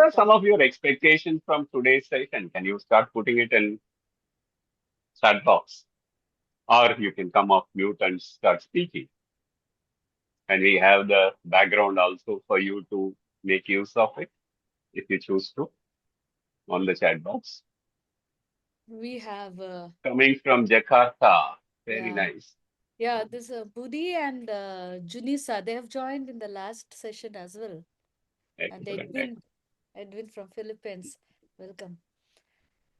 are some of your expectations from today's session? Can you start putting it in chat box? Or you can come off mute and start speaking. And we have the background also for you to make use of it if you choose to on the chat box. We have, Coming from Jakarta. Very yeah, nice. yeah, this Budi and Junisa, they have joined in the last session as well. And Excellent. Edwin from Philippines, welcome.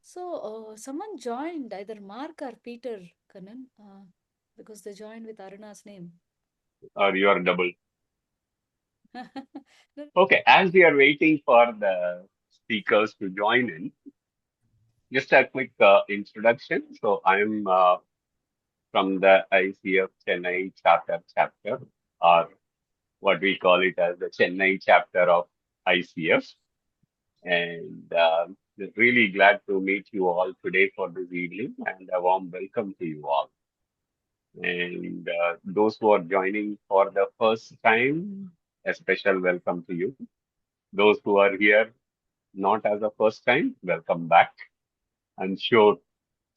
So, someone joined, either Mark or Peter Kanan, because they joined with Aruna's name. Or you are double. No, Okay, as we are waiting for the speakers to join in, just a quick introduction. So I'm from the ICF Chennai chapter, or what we call it as the Chennai chapter of ICF. And really glad to meet you all today for this evening, and a warm welcome to you all. And those who are joining for the first time, a special welcome to you. Those who are here not as a first time, welcome back. I'm sure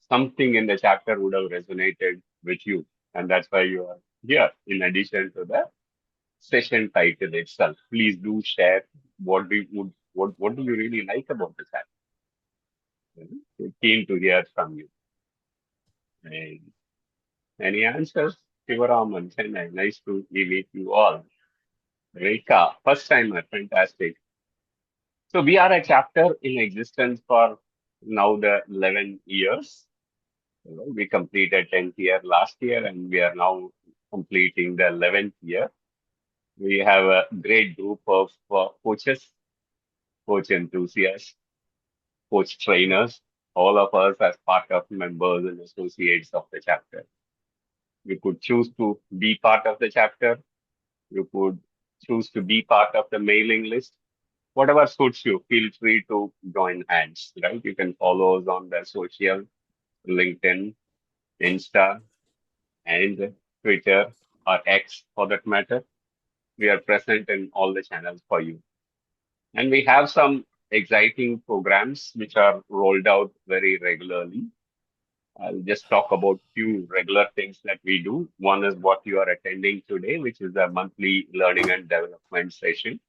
something in the chapter would have resonated with you, and that's why you are here. In addition to the session title itself, please do share what do you really like about the chapter. We're keen to hear from you. And any answers? Shivaraman, Chennai, nice to meet you all. Rekha, first timer, fantastic. So we are a chapter in existence for now the 11 years. We completed 10th year last year, and we are now completing the 11th year. We have a great group of coaches, coach enthusiasts, coach trainers, all of us as part of members and associates of the chapter. You could choose to be part of the chapter. You could choose to be part of the mailing list. Whatever suits you, feel free to join hands, right? You can follow us on the social, LinkedIn, Insta, and Twitter or X for that matter. We are present in all the channels for you. And we have some exciting programs which are rolled out very regularly. I'll just talk about few regular things that we do. One is what you are attending today, which is a monthly learning and development session.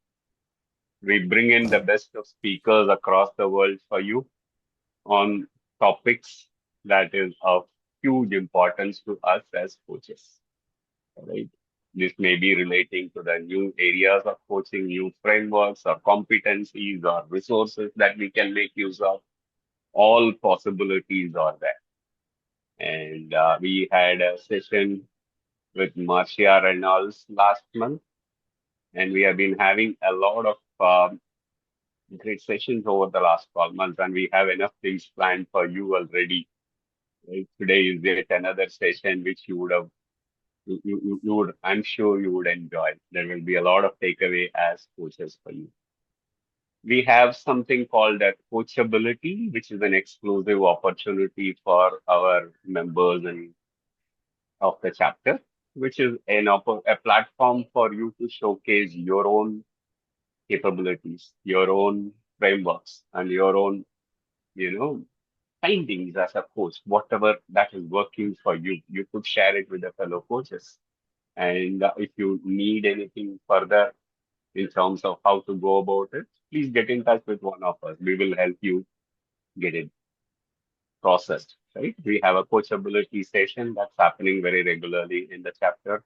We bring in the best of speakers across the world for you on topics that is of huge importance to us as coaches. Right? This may be relating to the new areas of coaching, new frameworks or competencies or resources that we can make use of. All possibilities are there. And we had a session with Marcia Reynolds last month, and we have been having a lot of great sessions over the last 12 months, and we have enough things planned for you already. Right? Today is yet another session which you would have you would, I'm sure you would enjoy. There will be a lot of takeaway as coaches for you. We have something called a coachability, which is an exclusive opportunity for our members and of the chapter, which is a platform for you to showcase your own capabilities, your own frameworks, and your own, you know, findings as a coach. Whatever that is working for you, you could share it with the fellow coaches. And if you need anything further in terms of how to go about it, please get in touch with one of us. We will help you get it processed, right? We have a coachability session that's happening very regularly in the chapter.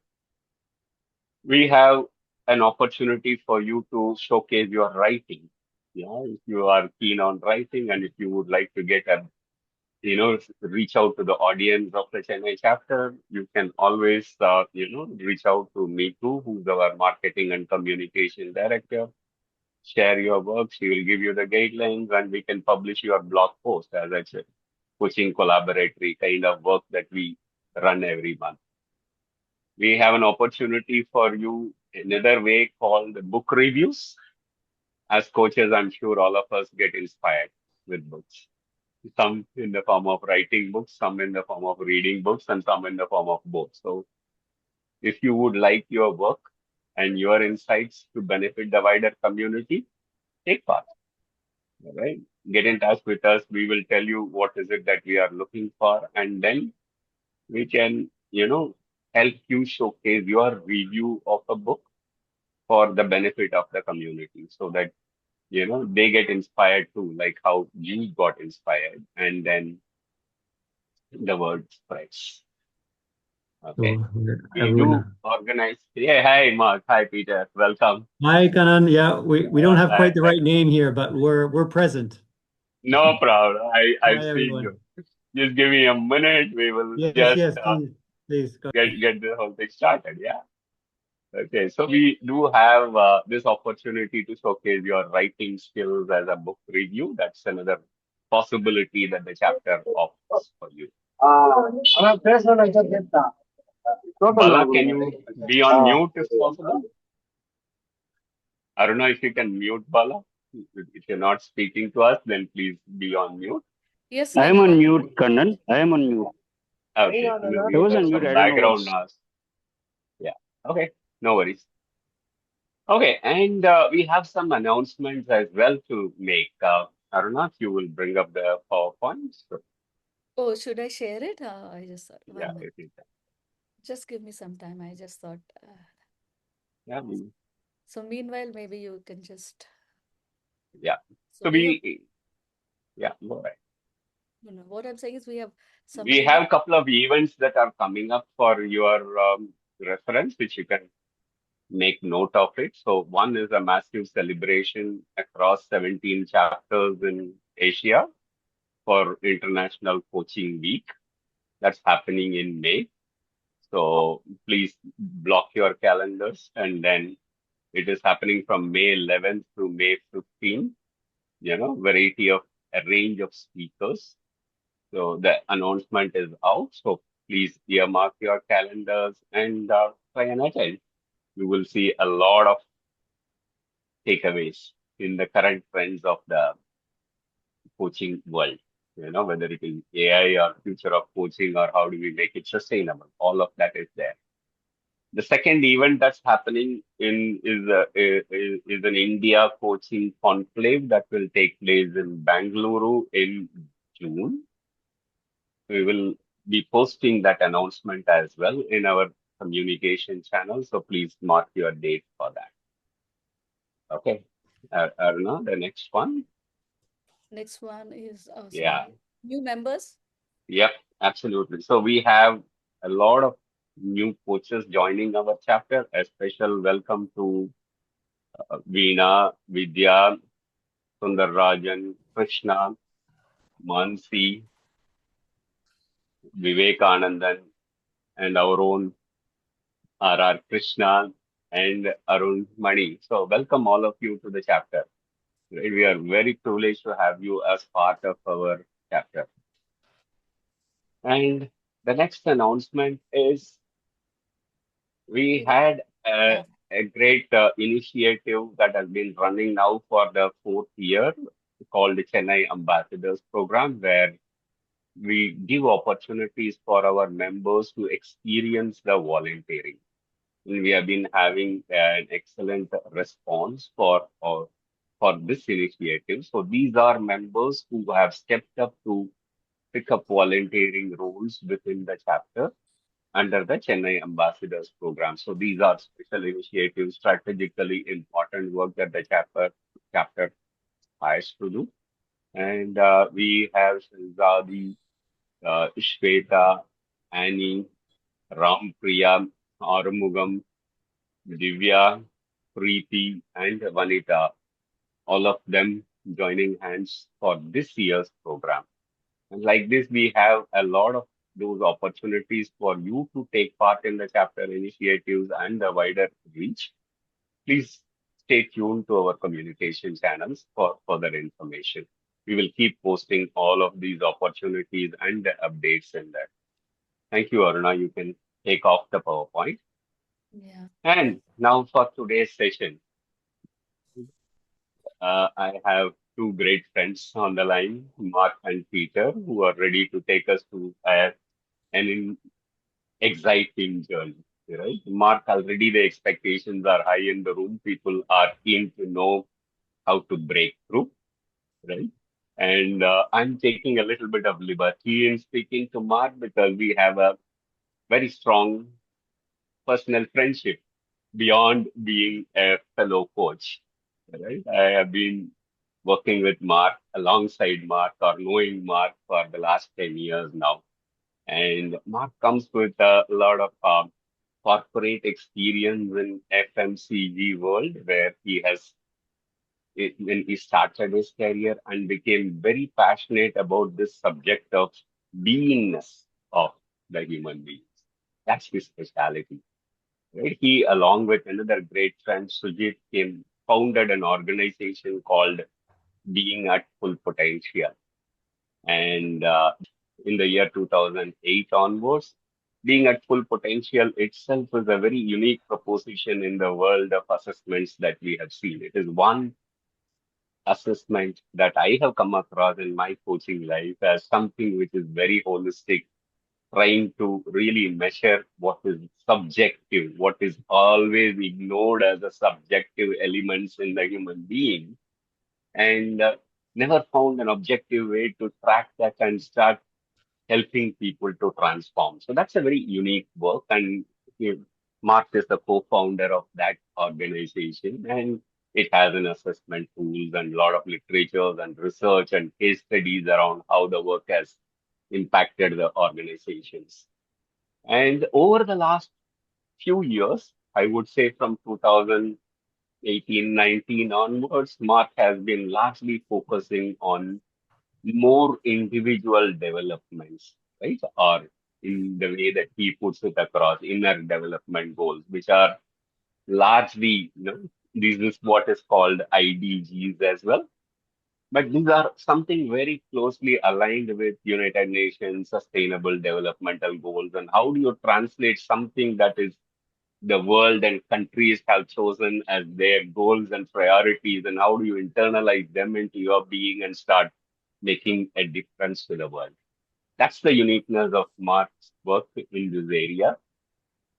We have an opportunity for you to showcase your writing. Yeah, if you are keen on writing and if you would like to get a reach out to the audience of the Chennai chapter, you can always, reach out to me too, who's our marketing and communication director. Share your work. She will give you the guidelines and we can publish your blog post, as I said, coaching collaboratory kind of work that we run every month. We have an opportunity for you another way called book reviews. As coaches, I'm sure all of us get inspired with books. Some in the form of writing books, some in the form of reading books, and some in the form of both. So if you would like your work and your insights to benefit the wider community, take part. right? Get in touch with us. We will tell you what is it that we are looking for, and then we can, help you showcase your review of a book for the benefit of the community so that, they get inspired too, like how you got inspired, and then the word spreads. Okay. So We do everyone. organize. Yeah. Hi, Mark. Hi, Peter. Welcome. Hi, Kanan. Yeah, we don't have Hi, quite the hi. right name here, but we're present. No problem. I've Hi, seen you. everyone. Just give me a minute. We will Yes, just yes, please go ahead. get the whole thing started. Yeah. Okay. So we do have this opportunity to showcase your writing skills as a book review. That's another possibility that the chapter offers for you. Bala, can you be on mute if possible? I don't know if you can mute Bala. If you're not speaking to us, then please be on mute. Yes, I am Kanan. on mute, Kannan. I am on mute. Okay. I was on There's mute. some I don't know background what's. noise. Yeah. Okay. No worries. Okay. And we have some announcements as well to make. I don't know if you will bring up the PowerPoint. So, Oh, should I share it? I just thought, yeah. 1 minute. If you can. Just give me some time. I just thought. Yeah. So meanwhile, maybe you can just. Yeah. So So we have, yeah. Go ahead. what I'm saying is we have some We have event. a couple of events that are coming up for your reference, which you can make note of it. So one is a massive celebration across 17 chapters in Asia for International Coaching Week. That's happening in May. So please block your calendars, and then it is happening from May 11th to May 15th. Variety of a range of speakers. So the announcement is out. So please earmark your calendars and try and attend. You will see a lot of takeaways in the current trends of the coaching world. Whether it is AI or future of coaching or how do we make it sustainable. All of that is there. The second event that's happening is an India coaching conclave that will take place in Bangalore in June. We will be posting that announcement as well in our communication channel. So please mark your date for that. Okay. Aruna, the next one. Next one is Yeah. new members. Yep. Absolutely. So we have a lot of new coaches joining our chapter. A special welcome to Veena, Vidya, Sundarrajan, Krishna, Mansi, Vivekanandan, and our own R.R. Krishna and Arun Mani. So welcome all of you to the chapter. We are very privileged to have you as part of our chapter. And the next announcement is we had Yeah. a great initiative that has been running now for the fourth year called the Chennai Ambassadors Program, where we give opportunities for our members to experience the volunteering. And we have been having an excellent response for this initiative. So these are members who have stepped up to pick up volunteering roles within the chapter under the Chennai Ambassadors Program. So these are special initiatives, strategically important work that the chapter has to do. And we have Shahzadi, Shweta, Annie, Rampriya, Arumugam, Divya, Preeti, and Vanita, all of them joining hands for this year's program. And like this, we have a lot of those opportunities for you to take part in the chapter initiatives and the wider reach. Please stay tuned to our communication channels for further information. We will keep posting all of these opportunities and the updates in there. Thank you, Aruna. You can take off the PowerPoint. Yeah. And now for today's session, I have two great friends on the line, Mark and Peter, who are ready to take us to an exciting journey. Right, Mark, already the expectations are high in the room. People are keen to know how to break through. right? And I'm taking a little bit of liberty in speaking to Mark because we have a very strong personal friendship beyond being a fellow coach, right? I have been working with Mark, alongside Mark, or knowing Mark for the last 10 years now. And Mark comes with a lot of corporate experience in FMCG world, where he has, when he started his career and became very passionate about this subject of beingness of the human beings. That's his specialty. Right? He, along with another great friend, Sujit, came founded an organization called Being at Full Potential. And in the year 2008 onwards, being at full potential itself is a very unique proposition in the world of assessments that we have seen. It is one assessment that I have come across in my coaching life as something which is very holistic, trying to really measure what is subjective, what is always ignored as a subjective elements in the human being, and never found an objective way to track that and start helping people to transform. So that's a very unique work. And you know, Mark is the co-founder of that organization. And it has an assessment tools and a lot of literatures and research and case studies around how the work has impacted the organizations. And over the last few years, I would say from 2018, 19 onwards, Mark has been largely focusing on more individual developments, right? Or in the way that he puts it across, inner development goals, which are largely, this is what is called IDGs as well. But these are something very closely aligned with United Nations Sustainable Developmental Goals. And how do you translate something that is the world and countries have chosen as their goals and priorities, and how do you internalize them into your being and start making a difference to the world? That's the uniqueness of Mark's work in this area.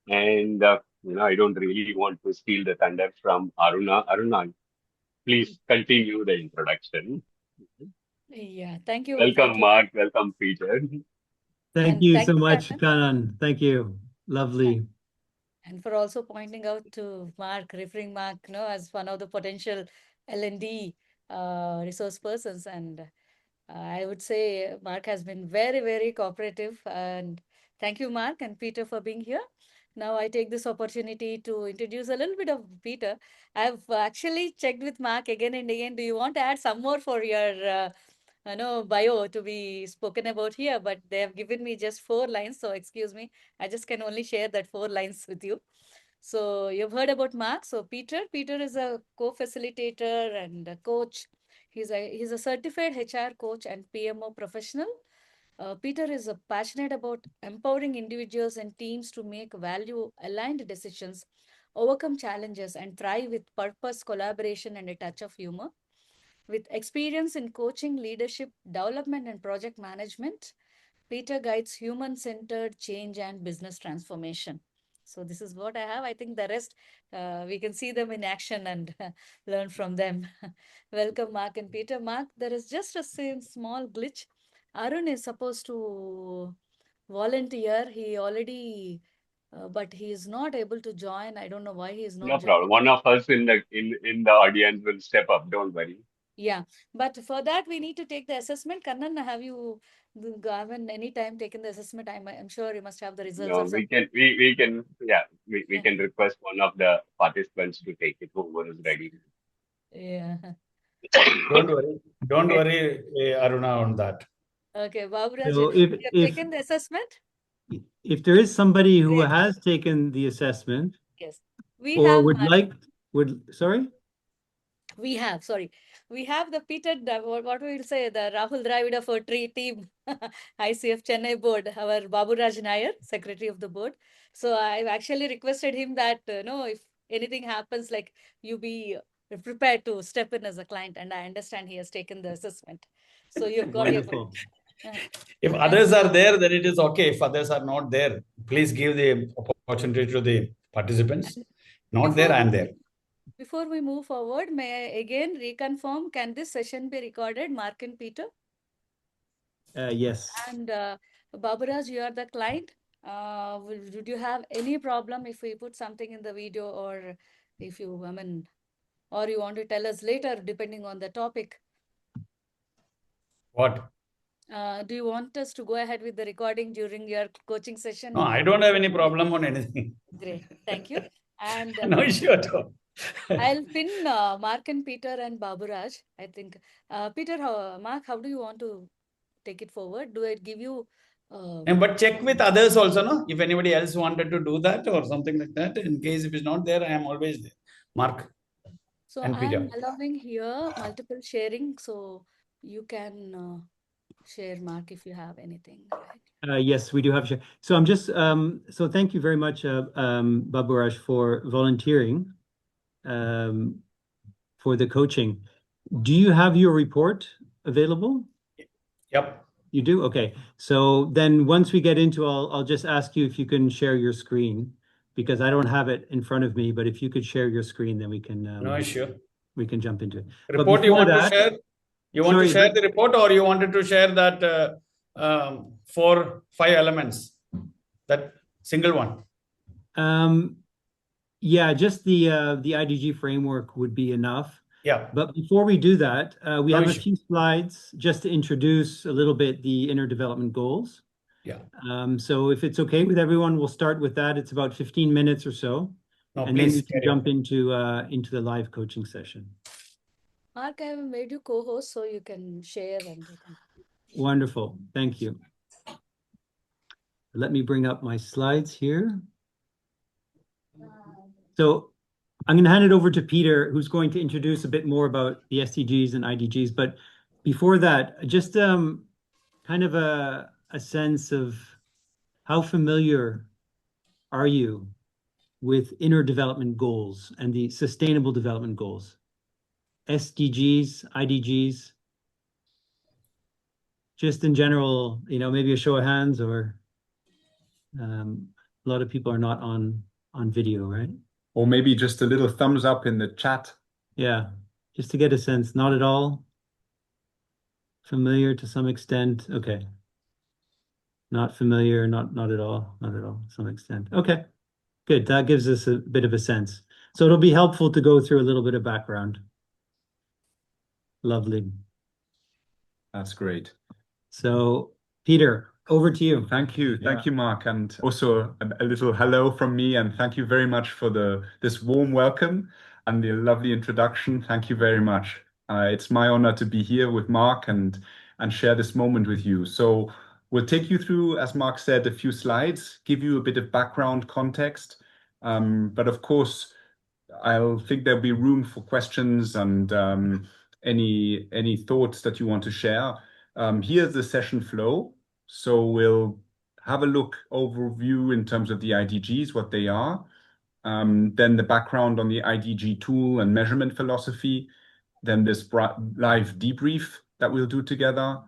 And I don't really want to steal the thunder from Aruna. Aruna, please continue the introduction. Yeah, thank you, Welcome, Peter. Mark. Welcome, Peter. Thank And you thank so you, much, Kanan. Kanan. Thank you. Lovely. And for also pointing out to Mark, referring Mark, as one of the potential L&D resource persons. And I would say Mark has been very, very cooperative. And thank you, Mark and Peter, for being here. Now I take this opportunity to introduce a little bit of Peter. I've actually checked with Mark again and again. Do you want to add some more for your bio to be spoken about here? But they have given me just 4 lines. So excuse me, I just can only share that 4 lines with you. So you've heard about Mark. So Peter is a co-facilitator and a coach. He's a certified HR coach and PMO professional. Peter is passionate about empowering individuals and teams to make value-aligned decisions, overcome challenges, and thrive with purpose, collaboration, and a touch of humor. With experience in coaching, leadership, development, and project management, Peter guides human-centered change and business transformation. So this is what I have. I think the rest, we can see them in action and learn from them. Welcome, Mark and Peter. Mark, there is just a small glitch. Arun is supposed to volunteer. He already, but he is not able to join. I don't know why he is not No joining. problem. One of us in the audience will step up. Don't worry. Yeah, but for that we need to take the assessment. Kannan, have you given any time taken the assessment? I'm sure you must have the results No, or something. we can request one of the participants to take it, whoever is ready. Yeah. Don't worry, Aruna, on that. Okay, Baburaj, So you have taken the assessment? if there is somebody who Great. has taken the assessment Yes. We or have, would Mark. like, sorry? We have the Peter, what we will say, the Rahul Dravid for team, ICF Chennai board, our Baburaj Nair, secretary of the board. So I've actually requested him that, if anything happens, like you be prepared to step in as a client. And I understand he has taken the assessment. So you've got your. Wonderful. If others are there, then it is okay. If others are not there, please give the opportunity to the participants. Not there, I am there. Before we move forward, may I again reconfirm, can this session be recorded, Mark and Peter? Yes. And Baburaj, you are the client. Would you have any problem if we put something in the video, or if you, or you want to tell us later, depending on the topic? What? Do you want us to go ahead with the recording during your coaching session? No, Or I don't have any problem on anything. great, thank you. And No issue at all. I'll pin Mark and Peter and Baburaj. I think Peter, Mark, how do you want to take it forward? Do I give you? But check with others also, no? If anybody else wanted to do that or something like that, in case if it's not there, I am always there. Mark So and I'm Peter. allowing here multiple sharing, so you can share, Mark, if you have anything, right? Yes, we do have. So I'm just so thank you very much, Baburaj, for volunteering for the coaching. Do you have your report available? Yep. You do? Okay. So then once we get into, I'll just ask you if you can share your screen, because I don't have it in front of me, but if you could share your screen, then we can No issue. we can jump into it. Report you want to share? You want to share the report, or you wanted to share that 4-5 elements, that single one? Yeah, just the IDG framework would be enough. Yeah. But before we do that, we have a few slides just to introduce a little bit the inner development goals. Yeah. So if it's okay with everyone, we'll start with that. It's about 15 minutes or so. No, and please then we can jump into the live coaching session. Mark, I have made you co-host, so you can share and you can. Wonderful. Thank you. Let me bring up my slides here. So I'm going to hand it over to Peter, who's going to introduce a bit more about the SDGs and IDGs. But before that, just kind of a sense of how familiar are you with inner development goals and the sustainable development goals? SDGs, IDGs, just in general, maybe a show of hands, or a lot of people are not on video, right? Or maybe just a little thumbs up in the chat. Yeah, just to get a sense. Not at all. Familiar to some extent. Okay. Not familiar, not at all. Not at all, to some extent. Okay, good. That gives us a bit of a sense. So it'll be helpful to go through a little bit of background. Lovely. That's great. So, Peter, over to you. Thank you. Thank you, Mark. And also a little hello from me. And thank you very much for this warm welcome and the lovely introduction. Thank you very much. It's my honor to be here with Mark and share this moment with you. So we'll take you through, as Mark said, a few slides, give you a bit of background context. But of course, I'll think there'll be room for questions and any thoughts that you want to share. Here's the session flow. So we'll have a look overview in terms of the IDGs, what they are. Then the background on the IDG tool and measurement philosophy. Then this live debrief that we'll do together.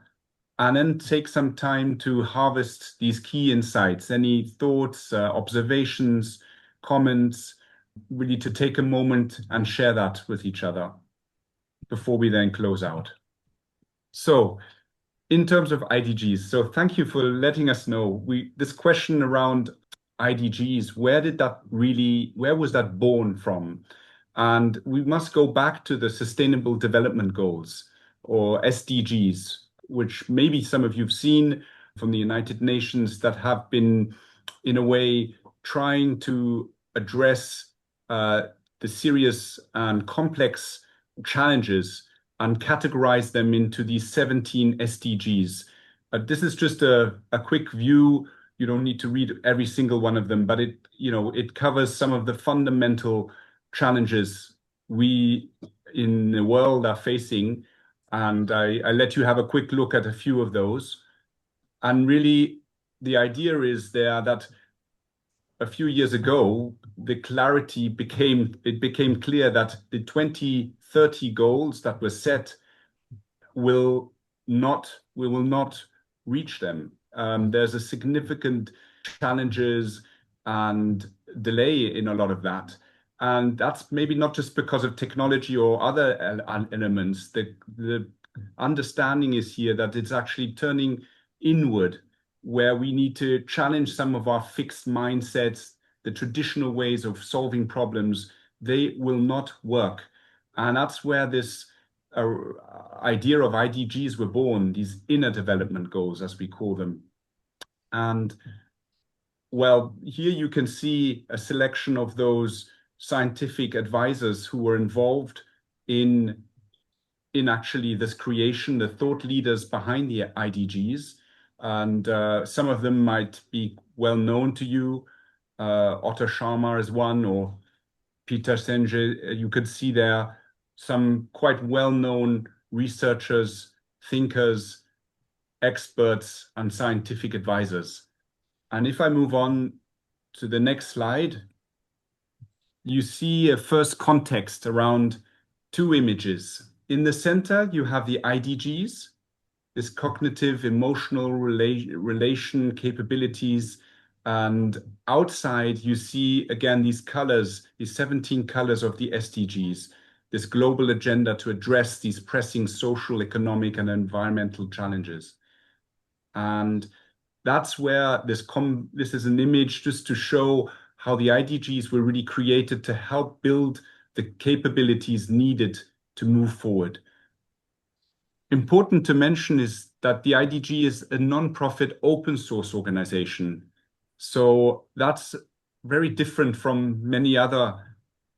And then take some time to harvest these key insights, any thoughts, observations, comments, really to take a moment and share that with each other before we then close out. So in terms of IDGs, so thank you for letting us know. This question around IDGs, where was that born from? And we must go back to the Sustainable Development Goals, or SDGs, which maybe some of you've seen from the United Nations, that have been, in a way, trying to address the serious and complex challenges and categorize them into these 17 SDGs. This is just a quick view. You don't need to read every single one of them, but it covers some of the fundamental challenges we in the world are facing. And I let you have a quick look at a few of those. And really, the idea is there that a few years ago, the clarity became clear that the 2030 goals that were set we will not reach them. There's a significant challenges and delay in a lot of that. And that's maybe not just because of technology or other elements. The understanding is here that it's actually turning inward, where we need to challenge some of our fixed mindsets, the traditional ways of solving problems. They will not work. And that's where this idea of IDGs were born, these inner development goals, as we call them. And well, here you can see a selection of those scientific advisors who were involved in actually this creation, the thought leaders behind the IDGs. And some of them might be well known to you. Otto Scharmer is one, or Peter Senge. You could see there some quite well-known researchers, thinkers, experts, and scientific advisors. And if I move on to the next slide, you see a first context around two images. In the center, you have the IDGs, this cognitive, emotional relation capabilities. And outside, you see, again, these colors, these 17 colors of the SDGs, this global agenda to address these pressing social, economic, and environmental challenges. And that's where this is an image just to show how the IDGs were really created to help build the capabilities needed to move forward. Important to mention is that the IDG is a non-profit open source organization. So that's very different from many other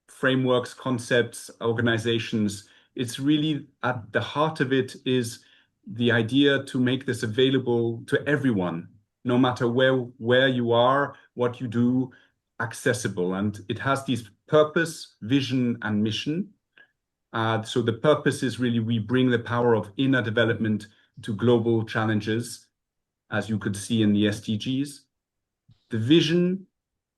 frameworks, concepts, organizations. It's really at the heart of it is the idea to make this available to everyone, no matter where you are, what you do, accessible. And it has these purpose, vision, and mission. So the purpose is really we bring the power of inner development to global challenges, as you could see in the SDGs. The vision,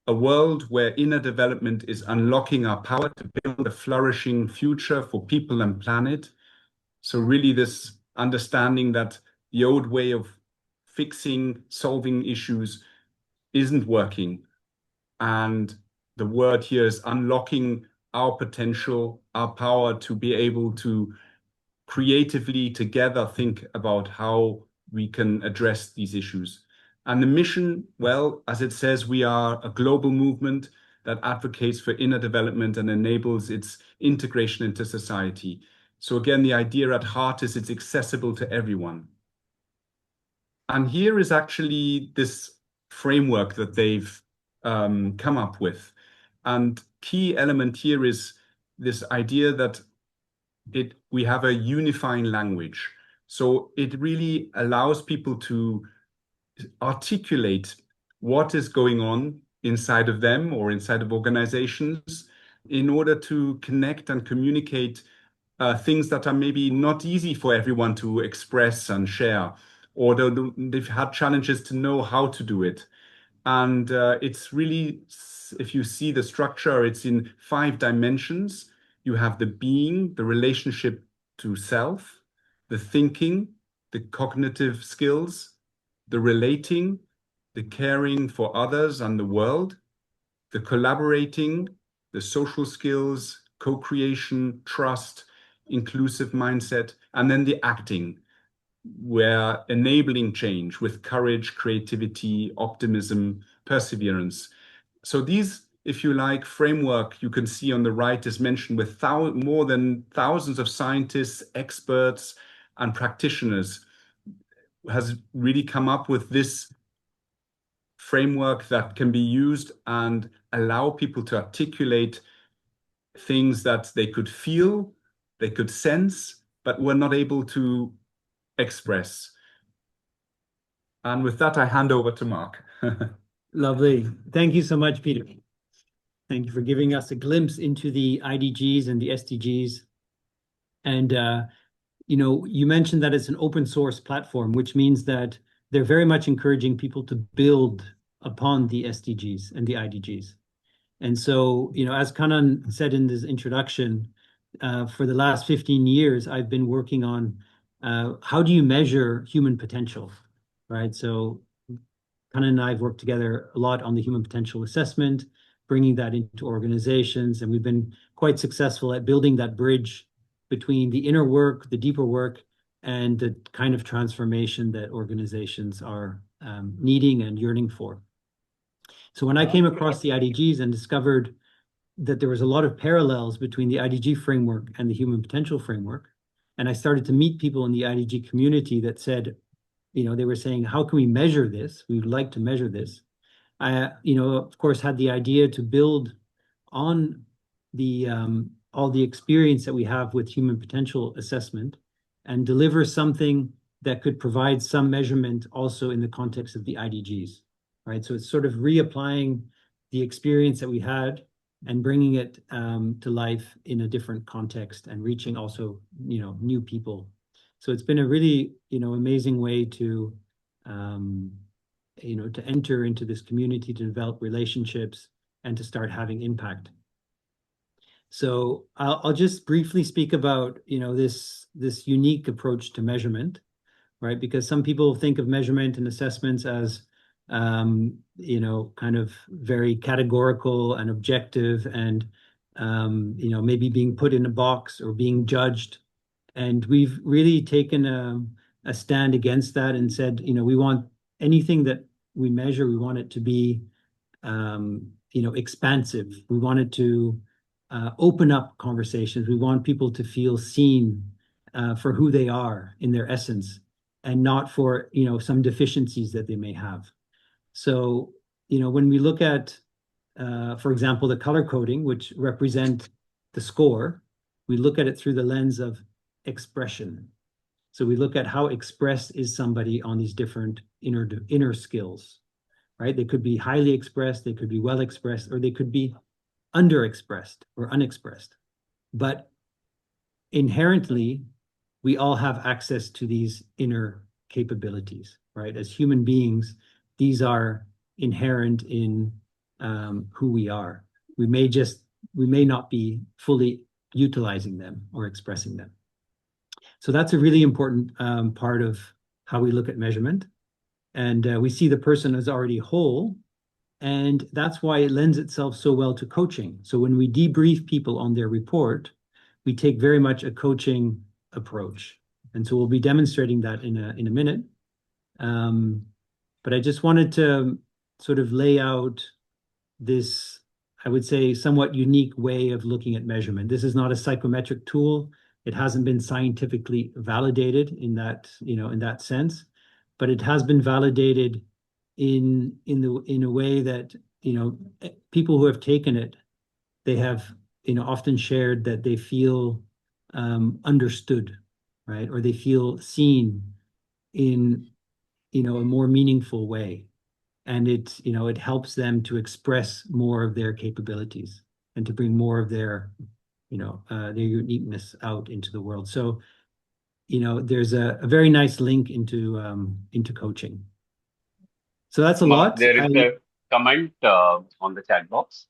a world where inner development is unlocking our power to build a flourishing future for people and planet. So really this understanding that the old way of fixing, solving issues isn't working. And the word here is unlocking our potential, our power to be able to creatively together think about how we can address these issues. And the mission, well, as it says, we are a global movement that advocates for inner development and enables its integration into society. So again, the idea at heart is it's accessible to everyone. And here is actually this framework that they've come up with. And key element here is this idea that we have a unifying language. So it really allows people to articulate what is going on inside of them or inside of organizations in order to connect and communicate things that are maybe not easy for everyone to express and share, or they've had challenges to know how to do it. And it's really, if you see the structure, it's in 5 dimensions. You have the being, the relationship to self, the thinking, the cognitive skills, the relating, the caring for others and the world, the collaborating, the social skills, co-creation, trust, inclusive mindset, and then the acting, where enabling change with courage, creativity, optimism, perseverance. So these, if you like, framework you can see on the right is mentioned with more than thousands of scientists, experts, and practitioners, has really come up with this framework that can be used and allow people to articulate things that they could feel, they could sense, but were not able to express. And with that, I hand over to Mark. Lovely. Thank you so much, Peter. Thank you for giving us a glimpse into the IDGs and the SDGs. And, you mentioned that it's an open source platform, which means that they're very much encouraging people to build upon the SDGs and the IDGs. And so, as Kannan said in this introduction, for the last 15 years, I've been working on how do you measure human potential, right? So Kannan and I have worked together a lot on the human potential assessment. bringing that into organizations. And we've been quite successful at building that bridge between the inner work, the deeper work, and the kind of transformation that organizations are needing and yearning for. So when I came across the IDGs and discovered that there was a lot of parallels between the IDG framework and the human potential framework, and I started to meet people in the IDG community that said, they were saying, how can we measure this? We would like to measure this. I, of course, had the idea to build on the all the experience that we have with human potential assessment and deliver something that could provide some measurement also in the context of the IDGs, right? So it's sort of reapplying the experience that we had and bringing it to life in a different context and reaching also, new people. So it's been a really, amazing way to, to enter into this community, to develop relationships, and to start having impact. So I'll just briefly speak about, this unique approach to measurement, right? Because some people think of measurement and assessments as, kind of very categorical and objective and, maybe being put in a box or being judged. And we've really taken a stand against that and said, we want anything that we measure, we want it to be, expansive. We want it to open up conversations. We want people to feel seen for who they are in their essence and not for, some deficiencies that they may have. So, when we look at, for example, the color coding, which represent the score, we look at it through the lens of expression. So we look at how expressed is somebody on these different inner skills, right? They could be highly expressed, they could be well expressed, or they could be underexpressed or unexpressed. But inherently, we all have access to these inner capabilities, right? As human beings, these are inherent in who we are. We may not be fully utilizing them or expressing them. So that's a really important part of how we look at measurement. And we see the person as already whole. And that's why it lends itself so well to coaching. So when we debrief people on their report, we take very much a coaching approach. And so we'll be demonstrating that in a minute. But I just wanted to sort of lay out this, I would say, somewhat unique way of looking at measurement. This is not a psychometric tool. It hasn't been scientifically validated in that, in that sense, but it has been validated in a way that, people who have taken it, they have, often shared that they feel understood, right? Or they feel seen in, a more meaningful way. And it helps them to express more of their capabilities and to bring more of their uniqueness out into the world. So, there's a very nice link into coaching. So that's a lot. There is a comment on the chat box.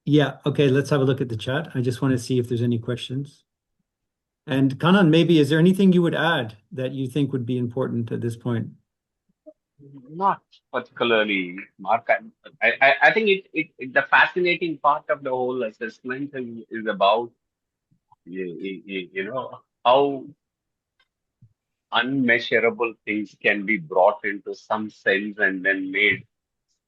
Yeah. Okay. Let's have a look at the chat. I just want to see if there's any questions. And Kanan, maybe, is there anything you would add that you think would be important at this point? Not particularly, Mark. I think the fascinating part of the whole assessment is about how unmeasurable things can be brought into some sense and then made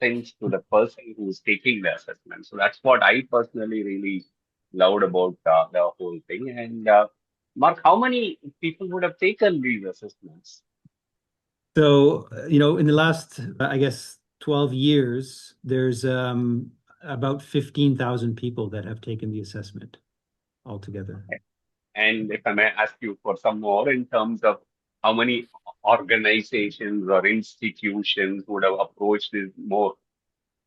sense to the person who's taking the assessment. So that's what I personally really loved about the whole thing. And Mark, how many people would have taken these assessments? So, in the last, I guess, 12 years, there's about 15,000 people that have taken the assessment altogether. Okay. And if I may ask you for some more in terms of how many organizations or institutions would have approached this more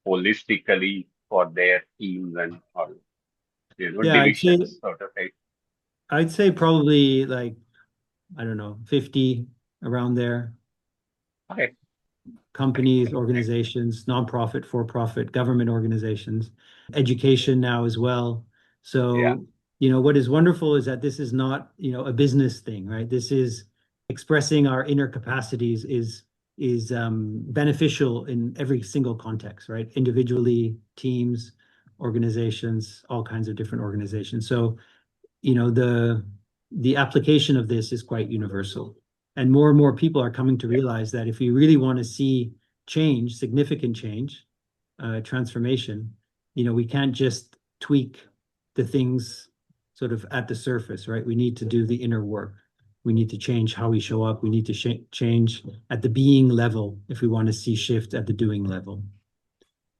holistically for their teams and divisions, sort of thing? I'd say probably like, I don't know, 50 around there. Okay. Companies, organizations, nonprofit, for-profit, government organizations, education now as well. So, what is wonderful is that this is not, a business thing, right? This is expressing our inner capacities is beneficial in every single context, right? Individually, teams, organizations, all kinds of different organizations. So, you know, the application of this is quite universal. And more people are coming to realize that if we really want to see change, significant change, transformation, you know, we can't just tweak the things sort of at the surface, right? We need to do the inner work. We need to change how we show up. We need to change at the being level if we want to see shift at the doing level.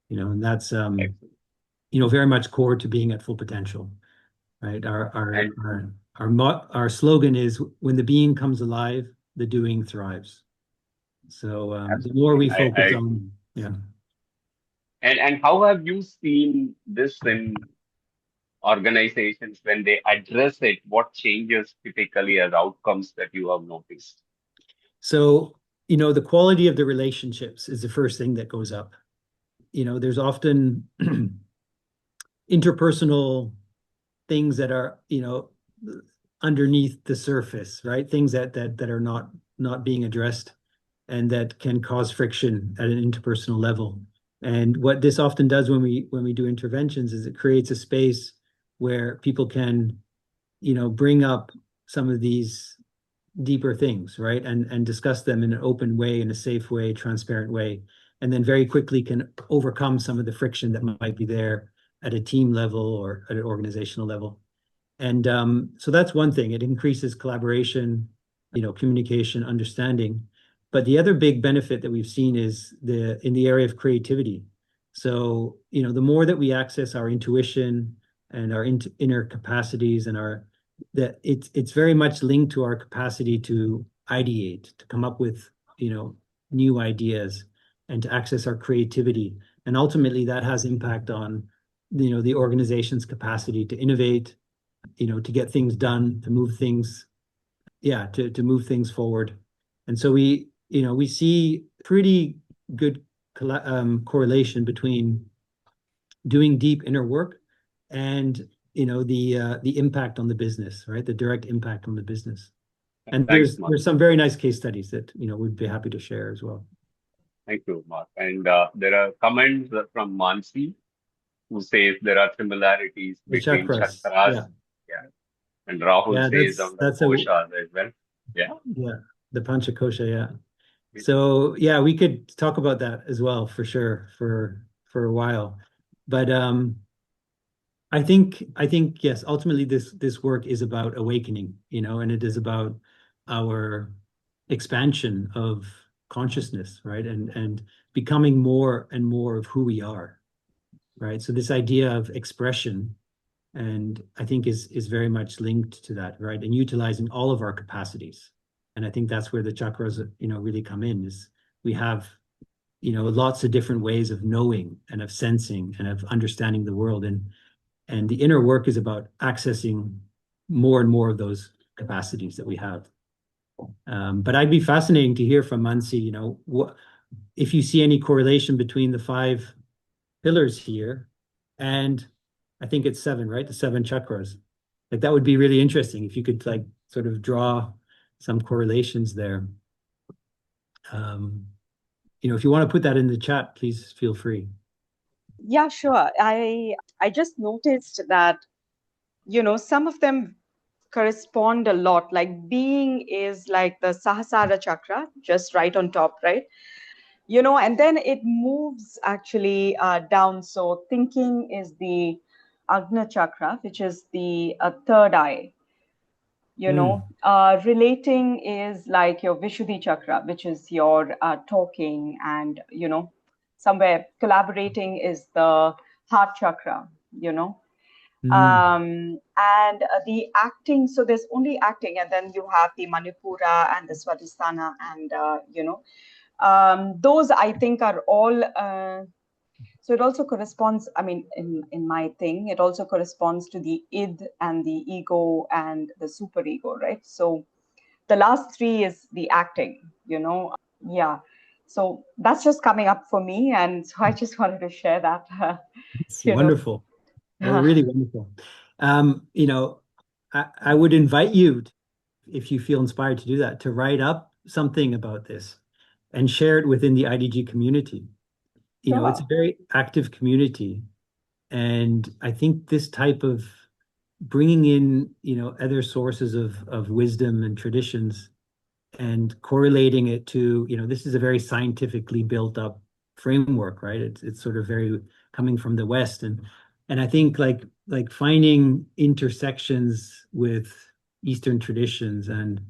You know, and that's you know, very much core to being at full potential, right? Our slogan is, when the being comes alive, the doing thrives. So the more we focus on, yeah. And how have you seen this in organizations when they address it? What changes typically as outcomes that you have noticed? So, you know, the quality of the relationships is the first thing that goes up. You know, there's often interpersonal things that are, you know, underneath the surface, right? Things that are not being addressed and that can cause friction at an interpersonal level. And what this often does when we do interventions is it creates a space where people can, you know, bring up some of these deeper things, right? And discuss them in an open way, in a safe way, transparent way, and then very quickly can overcome some of the friction that might be there at a team level or at an organizational level. And so that's one thing. It increases collaboration, you know, communication, understanding. But the other big benefit that we've seen is in the area of creativity. So, you know, the more that we access our intuition and our inner capacities and it's very much linked to our capacity to ideate, to come up with, you know, new ideas and to access our creativity. And ultimately that has impact on, you know, the organization's capacity to innovate, you know, to get things done, to move things, to move things forward. And so we see pretty good correlation between doing deep inner work and, you know, the impact on the business, right? The direct impact on the business. And there's some very nice case studies that, you know, we'd be happy to share as well. Thank you, Mark. And there are comments from Mansi, who says there are similarities between chakras. Yeah. And Rahul says on the koshas as well. Yeah. Yeah. The Panchakosha, yeah. So yeah, we could talk about that as well for sure for a while. But I think yes, ultimately this work is about awakening, you know, and it is about our expansion of consciousness, right? And becoming more and more of who we are, right? So this idea of expression, and I think is very much linked to that, right? And utilizing all of our capacities. And I think that's where the chakras, you know, really come in, is we have, you know, lots of different ways of knowing and of sensing and of understanding the world. And the inner work is about accessing more and more of those capacities that we have. But I'd be fascinating to hear from Mansi, you know, if you see any correlation between the 5 pillars here, and I think it's 7, right? The 7 chakras. Like, that would be really interesting if you could, like, sort of draw some correlations there. You know, if you want to put that in the chat, please feel free. Yeah, sure. I just noticed that, you know, some of them correspond a lot. Like, being is like the Sahasrara chakra, just right on top, right? You know, and then it moves actually down. So thinking is the Agna chakra, which is the third eye. You know, relating is like your Vishuddhi chakra, which is your talking, and, you know, somewhere collaborating is the heart chakra, you know. And the acting, so there's only acting, and then you have the Manipura and the Swadhisthana, and, you know, those I think are all, so it also corresponds, I mean, in my thing, it also corresponds to the id and the ego and the superego, right? So the last 3 is the acting, you know. Yeah. So that's just coming up for me. And so I just wanted to share that. It's wonderful. Really wonderful. You know, I would invite you, if you feel inspired to do that, to write up something about this and share it within the IDG community. You know, it's a very active community. And I think this type of bringing in, other sources of wisdom and traditions and correlating it to, this is a very scientifically built up framework, right? It's sort of very coming from the West. And I think like finding intersections with Eastern traditions and,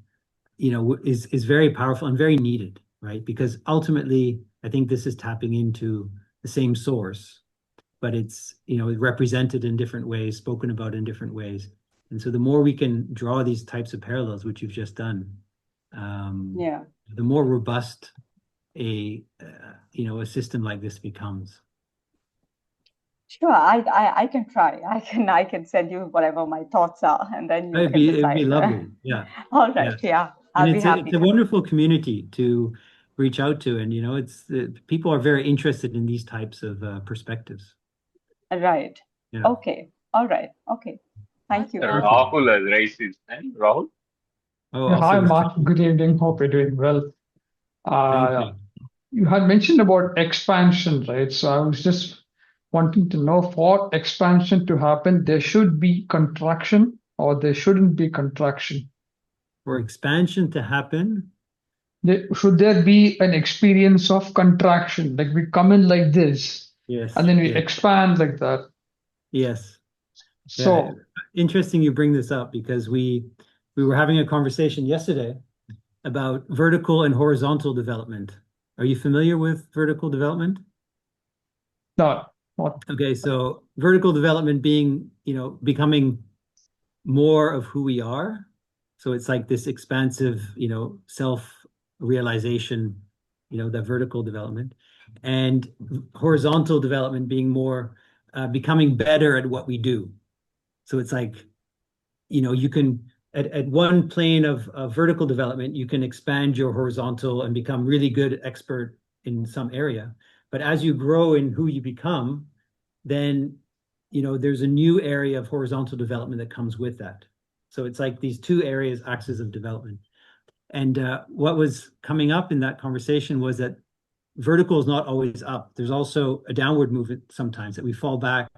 is very powerful and very needed, right? Because ultimately, I think this is tapping into the same source, but it's, represented in different ways, spoken about in different ways. And so the more we can draw these types of parallels, which you've just done, the more robust a system like this becomes. Sure, I can try. I can send you whatever my thoughts are, and then you can decide. It'd be lovely. Yeah. All right. Yeah. And it's a wonderful community to reach out to, and people are very interested in these types of perspectives. Right. Yeah. Okay. All right. Okay. Thank you. Rahul has raised his hand. Rahul. Hi, Mark. Good evening. Hope you're doing well. You had mentioned about expansion, right? So I was just wanting to know, for expansion to happen, there should be contraction or there shouldn't be contraction. For expansion to happen, should there be an experience of contraction? Like we come in like this, yes, and then we expand like that. Yes. So interesting you bring this up, because we were having a conversation yesterday about vertical and horizontal development. Are you familiar with vertical development? No. Okay, so vertical development being, becoming more of who we are. So it's like this expansive, self-realization, the vertical development, and horizontal development being more becoming better at what we do. So it's like, you can, at one plane of vertical development, you can expand your horizontal and become really good expert in some area. But as you grow in who you become, then, there's a new area of horizontal development that comes with that. So it's like these two areas, axes of development. And what was coming up in that conversation was that vertical is not always up. There's also a downward movement sometimes, that we fall back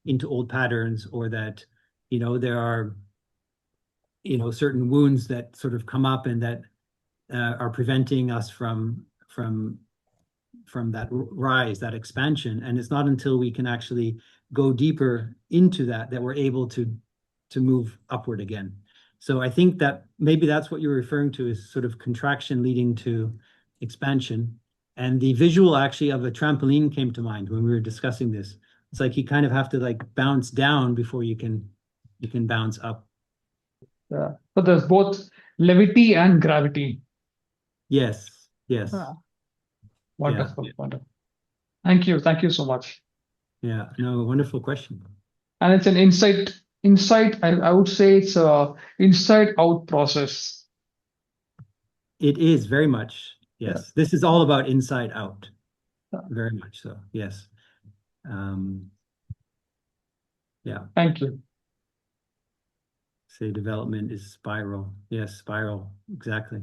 into old patterns, or that, there are, certain wounds that sort of come up and that are preventing us from that rise, that expansion. And it's not until we can actually go deeper into that we're able to move upward again. So I think that maybe that's what you're referring to, is sort of contraction leading to expansion. And the visual actually of a trampoline came to mind when we were discussing this. It's like you kind of have to like bounce down before you can bounce up. Yeah. So there's both levity and gravity. Yes. Yes. Wonderful. Wonderful. Thank you. Thank you so much. Yeah. No, wonderful question. And it's an insight. I would say it's a inside out process. It is very much. Yes. Yeah. This is all about inside out. Very much so. Yes. Yeah. Thank you. Say development is spiral. Yes, spiral. Exactly.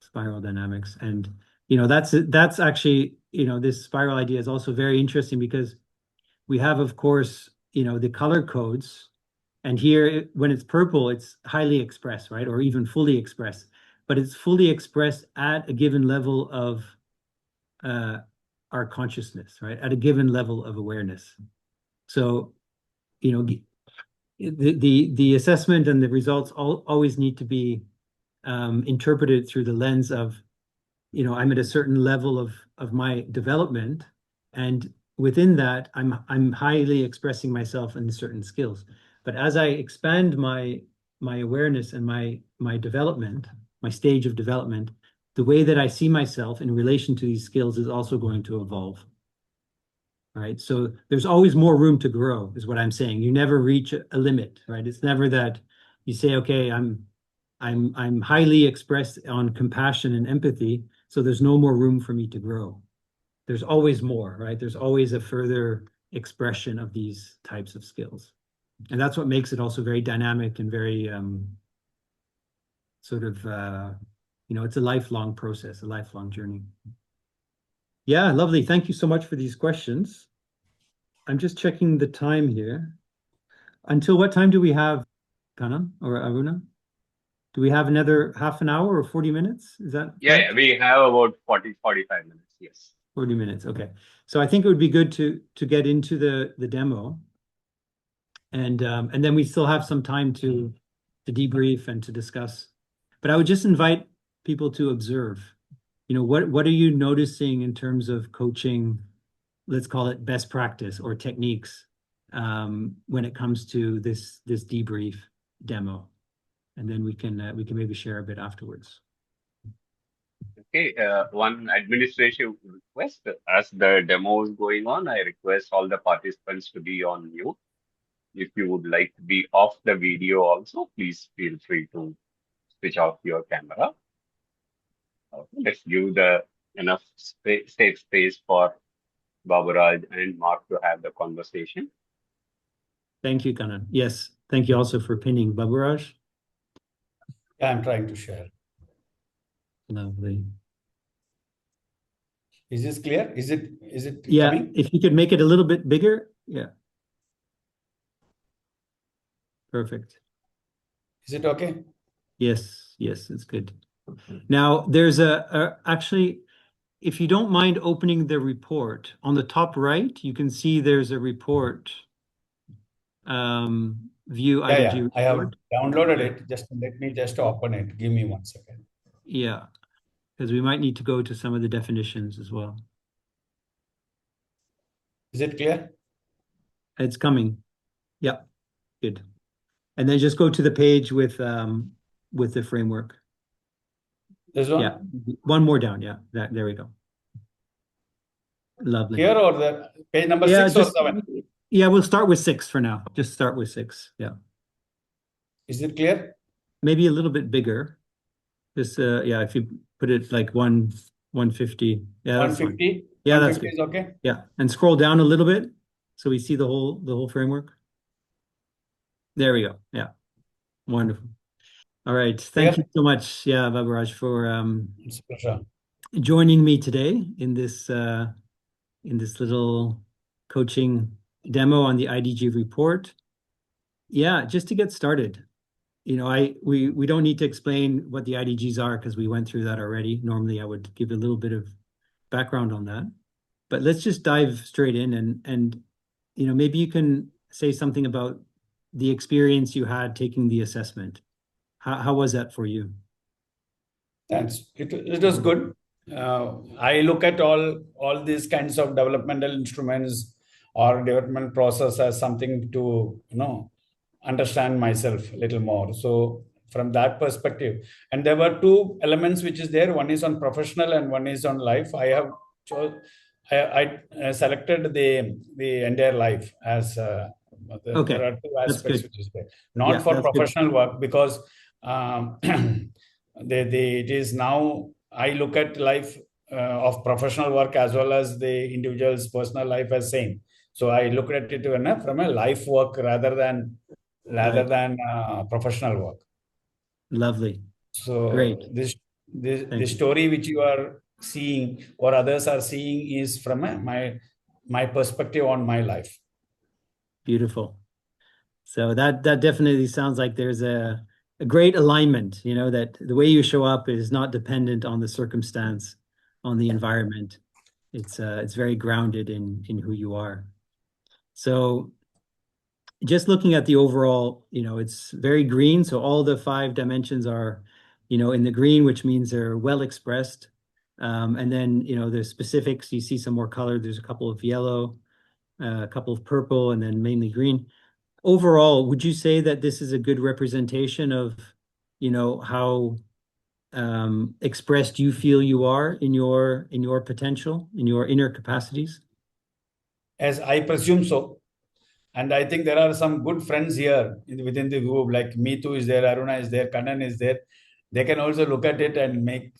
Spiral dynamics. And, that's actually, this spiral idea is also very interesting, because we have, of course, the color codes. And here, when it's purple, it's highly expressed, right? Or even fully expressed. But it's fully expressed at a given level of our consciousness, right? At a given level of awareness. So, the assessment and the results always need to be interpreted through the lens of, I'm at a certain level of my development, and within that, I'm highly expressing myself in certain skills. But as I expand my awareness and my development, my stage of development, the way that I see myself in relation to these skills is also going to evolve. Right. So there's always more room to grow, is what I'm saying. You never reach a limit, right? It's never that you say, okay, I'm highly expressed on compassion and empathy, so there's no more room for me to grow. There's always more, right? There's always a further expression of these types of skills. And that's what makes it also very dynamic and very sort of, it's a lifelong process, a lifelong journey. Yeah, lovely. Thank you so much for these questions. I'm just checking the time here. Until what time do we have, Kannan or Aruna? Do we have another half an hour or 40 minutes? Is that Yeah, correct? we have about 45 minutes. Yes. 40 minutes. Okay. So I think it would be good to get into the demo. And then we still have some time to debrief and to discuss. But I would just invite people to observe. What are you noticing in terms of coaching, let's call it best practice or techniques, when it comes to this debrief demo? And then we can maybe share a bit afterwards. Okay, one administrative request. As the demo is going on, I request all the participants to be on mute. If you would like to be off the video also, please feel free to switch off your camera. Okay, let's give enough safe space for Baburaj and Mark to have the conversation. Thank you, Kannan. Yes, thank you also for pinning Baburaj. Yeah, I'm trying to share. Lovely. Is this clear? Is it Yeah, coming? if you could make it a little bit bigger. Yeah. Perfect. Is it okay? Yes, it's good. Now, there's actually, if you don't mind opening the report, on the top right, you can see there's a report, view IDG report. I have downloaded it. Just let me just open it. Give me 1 second. Yeah, because we might need to go to some of the definitions as well. Is it clear? It's coming. Yeah, good. And then just go to the page with the framework. This one? Yeah, one more down. Yeah, there we go. Lovely. Here or the page number 6 or 7? Yeah, we'll start with 6 for now. Just start with 6. Yeah. Is it clear? Maybe a little bit bigger. Just yeah, if you put it like 150. Yeah, that's 150? fine. Yeah, that's good. Is okay. Yeah, and scroll down a little bit so we see the whole framework. There we go. Yeah, wonderful. All right, thank you so much, yeah, Baburaj, for It's a pleasure. joining me today in this little coaching demo on the IDG report. Yeah, just to get started, we don't need to explain what the IDGs are because we went through that already. Normally, I would give a little bit of background on that, but let's just dive straight in and maybe you can say something about the experience you had taking the assessment. How was that for you? Thanks. It was good. I look at all these kinds of developmental instruments or development process as something to understand myself a little more. So from that perspective, and there were 2 elements which is there. One is on professional and one is on life. I selected the entire life as Okay. There are 2 aspects which is there. Not for professional good. Work because it is now I look at life of professional work as well as the individual's personal life as same. So I look at it from a life work rather than professional work. Lovely. So great. The story which you are seeing or others are seeing is from my perspective on my life. Beautiful. So that definitely sounds like there's a great alignment, that the way you show up is not dependent on the circumstance, on the environment. It's very grounded in who you are. So just looking at the overall, it's very green. So all the 5 dimensions are, in the green, which means they're well expressed. And then, there's specifics. You see some more color. There's a couple of yellow, a couple of purple, and then mainly green. Overall, would you say that this is a good representation of, how expressed you feel you are in your potential, in your inner capacities? As I presume so. And I think there are some good friends here within the group, like Meetu is there, Aruna is there, Kannan is there. They can also look at it and make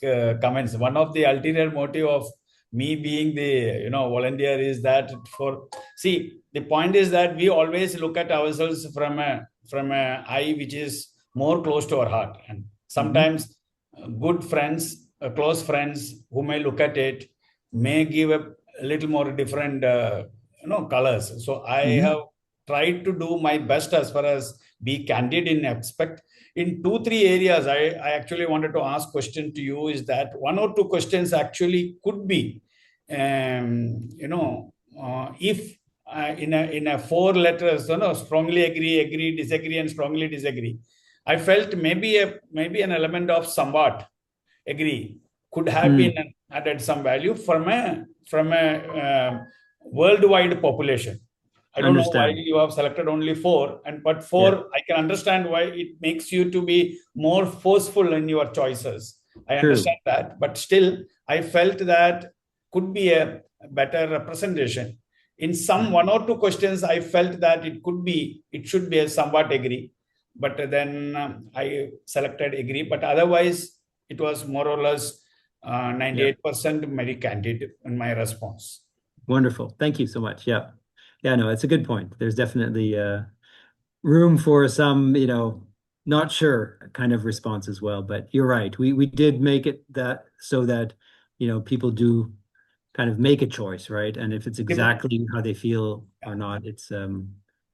comments. One of the ulterior motive of me being the volunteer is that the point is that we always look at ourselves from a eye which is more close to our heart, and sometimes good friends, close friends who may look at it may give a little more different colors. So I have tried to do my best as far as be candid in aspect. In 2-3 areas, I actually wanted to ask question to you is that 1 or 2 questions actually could be, if in a 4 letters, strongly agree, disagree, and strongly disagree. I felt maybe an element of somewhat agree could have been added some value from a worldwide population. I don't know why you have selected only 4, but 4, I can understand why it makes you to be more forceful in your choices. I understand that, but still, I felt that could be a better representation. In some 1 or 2 questions, I felt that it should be a somewhat agree, but then I selected agree. But otherwise, it was more or less 98% very candid in my response. Wonderful. Thank you so much. Yeah. Yeah, no, it's a good point. There's definitely room for some, not sure kind of response as well. But you're right. We did make it that so that, people do kind of make a choice, right? And if it's exactly how they feel or not, it's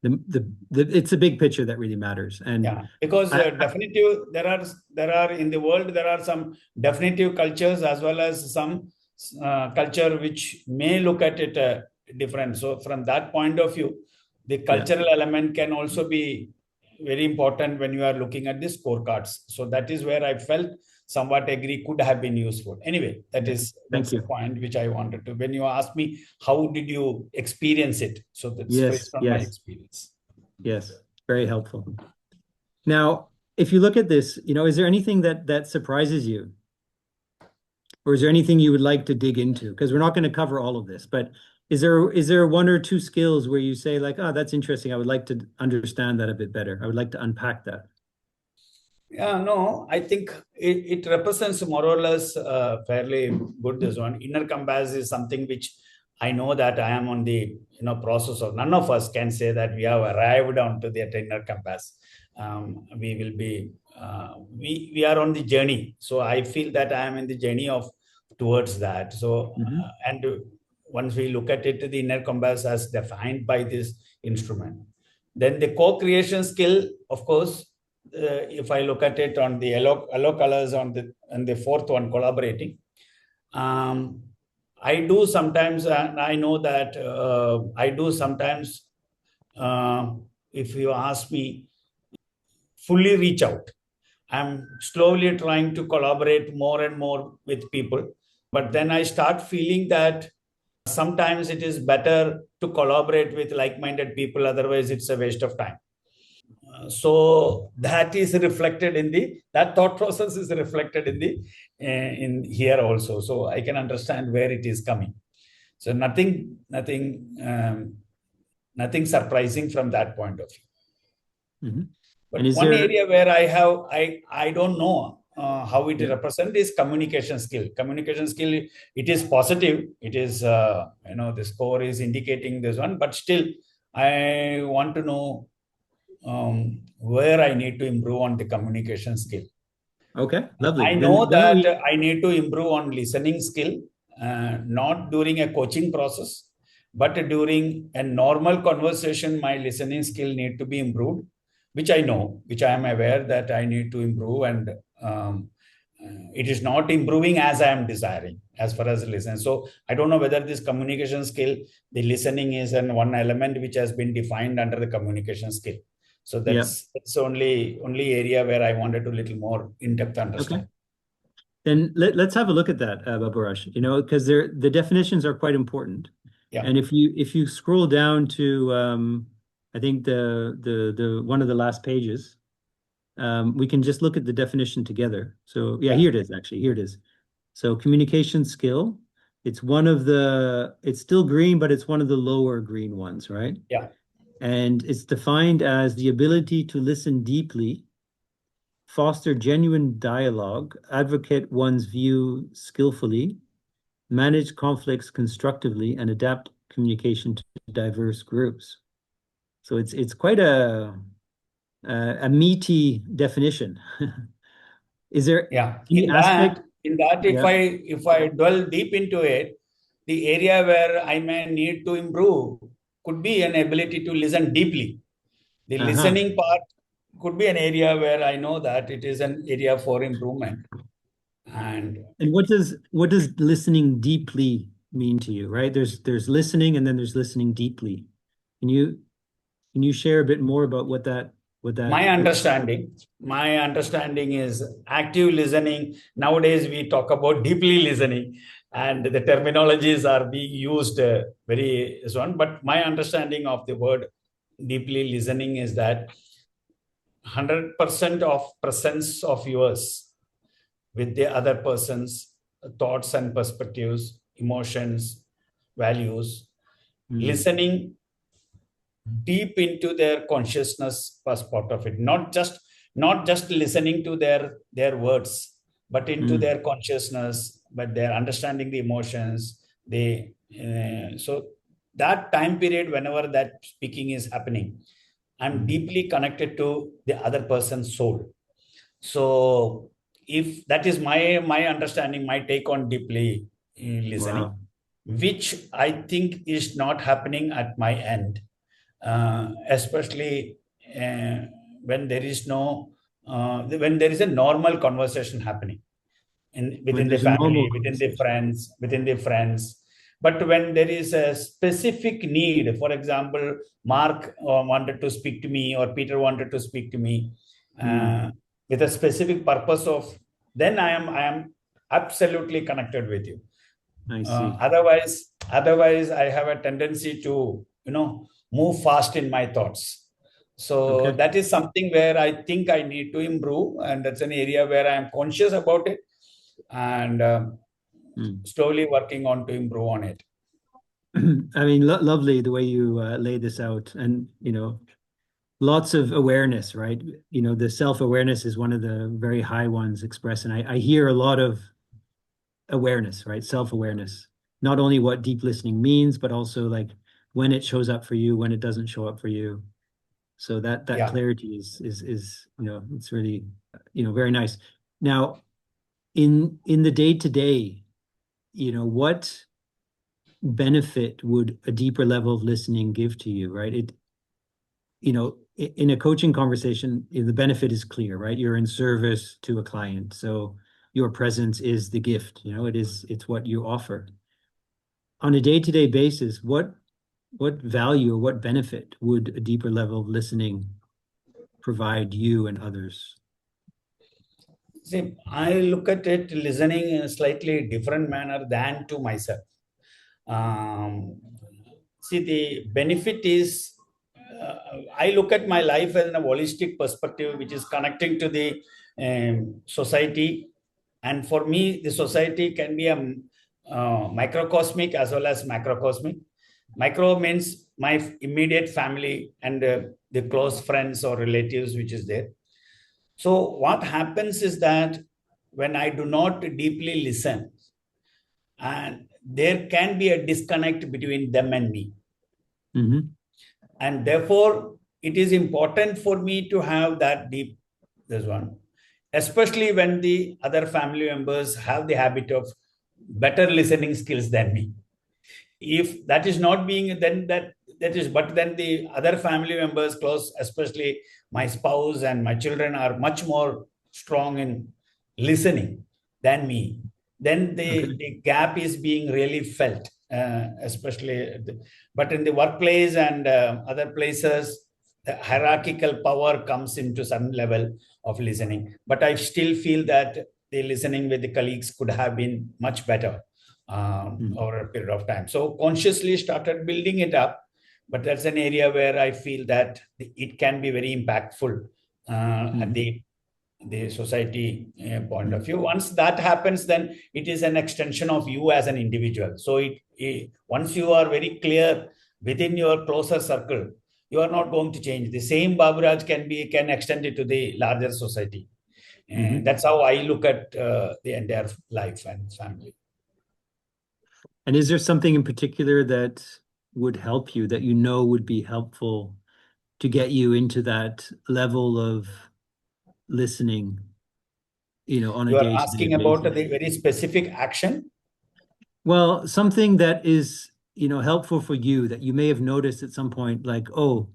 it's a big picture that really matters. And because definitive, there are in the world, there are some definitive cultures as well as some culture which may look at it different. So from that point of view, the cultural element can also be very important when you are looking at the scorecards. So that is where I felt somewhat agree could have been useful. Anyway, that's the point which I wanted to. When you asked me, how did you experience it? So that's based on my experience. Yes, very helpful. Now, if you look at this, is there anything that surprises you? Or is there anything you would like to dig into? Because we're not going to cover all of this, but is there 1 or 2 skills where you say like, oh, that's interesting. I would like to understand that a bit better. I would like to unpack that. Yeah, no, I think it represents more or less fairly good. This one, inner compass is something which I know that I am on the process of. None of us can say that we have arrived onto the inner compass. We will be we are on the journey. So I feel that I am in the journey towards that. So and once we look at it, the inner compass as defined by this instrument. Then the co-creation skill, of course, if I look at it on the yellow colors on the 4th one, collaborating. I do sometimes, and I know that I do sometimes, if you ask me, fully reach out. I'm slowly trying to collaborate more and more with people. But then I start feeling that sometimes it is better to collaborate with like-minded people. Otherwise, it's a waste of time. So that is reflected in that thought process is reflected in here also. So I can understand where it is coming. So nothing surprising from that point of view. But one area where I don't know how it represents is communication skill. Communication skill, it is positive. It is the score is indicating this one, but still I want to know where I need to improve on the communication skill. Okay, lovely. I know that I need to improve on listening skill, not during a coaching process, but during a normal conversation, my listening skill need to be improved, which I know, which I am aware that I need to improve, and it is not improving as I am desiring as far as listening. So I don't know whether this communication skill, the listening is one element which has been defined under the communication skill. So that's only area where I wanted to little more in-depth understand. Okay. Then let's have a look at that, Baburash, because the definitions are quite important. Yeah. And if you scroll down to I think the one of the last pages, we can just look at the definition together. So here it is, actually. Here it is. So communication skill, it's still green, but it's one of the lower green ones, right? Yeah. And it's defined as the ability to listen deeply, foster genuine dialogue, advocate one's view skillfully, manage conflicts constructively, and adapt communication to diverse groups. So it's quite a meaty definition. Is there any aspect in that if I dwell deep into it, the area where I may need to improve could be an ability to listen deeply. The Uh-huh. listening part could be an area where I know that it is an area for improvement. And what does listening deeply mean to you, right? There's listening and then there's listening deeply. Can you share a bit more about what that my understanding is active listening. Nowadays we talk about deeply listening, and the terminologies are being used very one. But my understanding of the word deeply listening is that 100% of presence of yours with the other person's thoughts and perspectives, emotions, values, listening deep into their consciousness was part of it. Not just listening to their words, but into their consciousness, but they're understanding the emotions. So that time period, whenever that speaking is happening, I'm deeply connected to the other person's soul. So if that is my understanding, my take on deeply listening, which I think is not happening at my end. Especially when there is no when there is a normal conversation happening within the family, within the friends. But when there is a specific need, for example, Mark wanted to speak to me, or Peter wanted to speak to me with a specific purpose of, then I am absolutely connected with you. I see. Otherwise I have a tendency to move fast in my thoughts. So that is something where I think I need to improve, and that's an area where I am conscious about it, and slowly working on to improve on it. I mean, lovely the way you lay this out, and lots of awareness, right? The self-awareness is one of the very high ones expressed, and I hear a lot of awareness, right? Self-awareness, not only what deep listening means, but also like when it shows up for you, when it doesn't show up for you. So that clarity is it's really very nice. Now, in the day-to-day, what benefit would a deeper level of listening give to you, right? In a coaching conversation, the benefit is clear, right? You're in service to a client, so your presence is the gift. It's what you offer. On a day-to-day basis, what value or what benefit would a deeper level of listening provide you and others? See, I look at it listening in a slightly different manner than to myself. The benefit is, I look at my life as a holistic perspective, which is connecting to the society. And for me, the society can be a microcosmic as well as macrocosmic. Micro means my immediate family and the close friends or relatives which is there. So what happens is that when I do not deeply listen, and there can be a disconnect between them and me. And therefore, it is important for me to have that deep, this one, especially when the other family members have the habit of better listening skills than me. If that is not being, then that is, but then the other family members close, especially my spouse and my children, are much more strong in listening than me. Then the gap is being really felt, especially, but in the workplace and other places, the hierarchical power comes into some level of listening. But I still feel that the listening with the colleagues could have been much better over a period of time. So consciously started building it up, but that's an area where I feel that it can be very impactful at the society point of view. Once that happens, then it is an extension of you as an individual. So once you are very clear within your closer circle, you are not going to change. The same Baburaj can extend it to the larger society. And that's how I look at the entire life and family. And is there something in particular that would help you, that would be helpful to get you into that level of listening, on a day-to-day basis? You are asking about the very specific action? Well, something that is helpful for you that you may have noticed at some point, like, oh,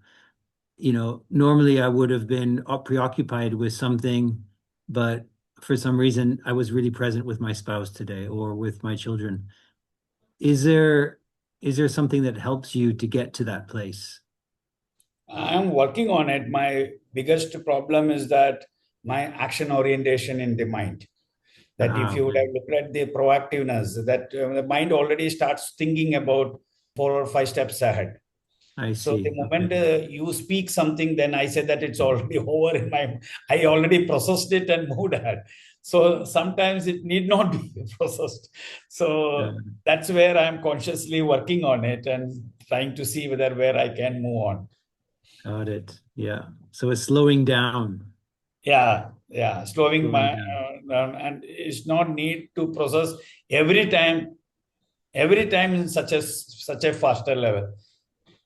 normally I would have been preoccupied with something, but for some reason I was really present with my spouse today or with my children. Is there something that helps you to get to that place? I'm working on it. My biggest problem is that my action orientation in the mind. That if you would have looked at the proactiveness, that the mind already starts thinking about 4 or 5 steps ahead. I So see. the moment you speak something, then I say that it's already over in my, I already processed it and moved ahead. So sometimes it need not be processed. So that's where I'm consciously working on it and trying to see where I can move on. Got it. Yeah. So it's slowing down. Yeah. Slowing my down, and it's not need to process every time in such a faster level.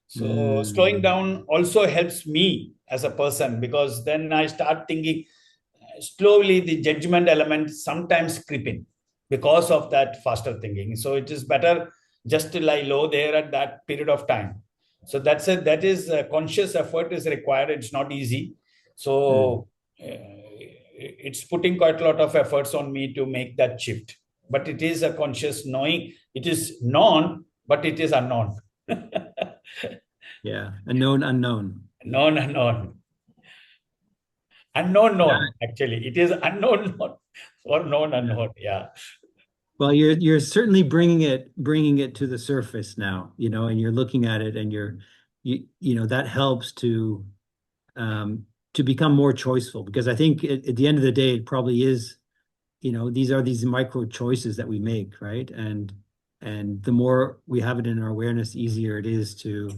So slowing down also helps me as a person, because then I start thinking slowly. The judgment element sometimes creep in because of that faster thinking. So it is better just to lie low there at that period of time. So that is a conscious effort is required. It's not easy. So it's putting quite a lot of efforts on me to make that shift. But it is a conscious knowing. It is known, but it is unknown. Yeah, unknown. Known. Actually, it is unknown or known unknown. Yeah. Well, you're certainly bringing it to the surface now, and you're looking at it, and that helps to become more choiceful, because I think at the end of the day, it probably is, these are these micro choices that we make, right? And the more we have it in our awareness, easier it is to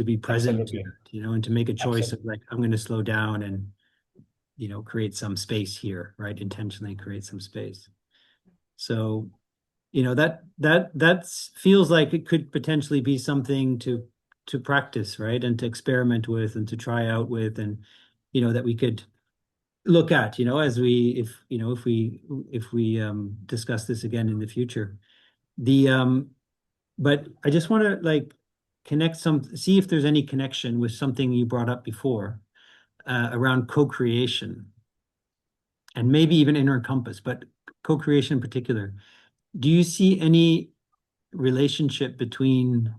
be present to it, and to make a choice of, like, I'm going to slow down and, create some space here, right? Intentionally create some space. So, that feels like it could potentially be something to practice, right? And to experiment with and to try out with, and, that we could look at, as if we discuss this again in the future. But I just want to see if there's any connection with something you brought up before, around co-creation, and maybe even inner compass, but co-creation in particular. Do you see any relationship between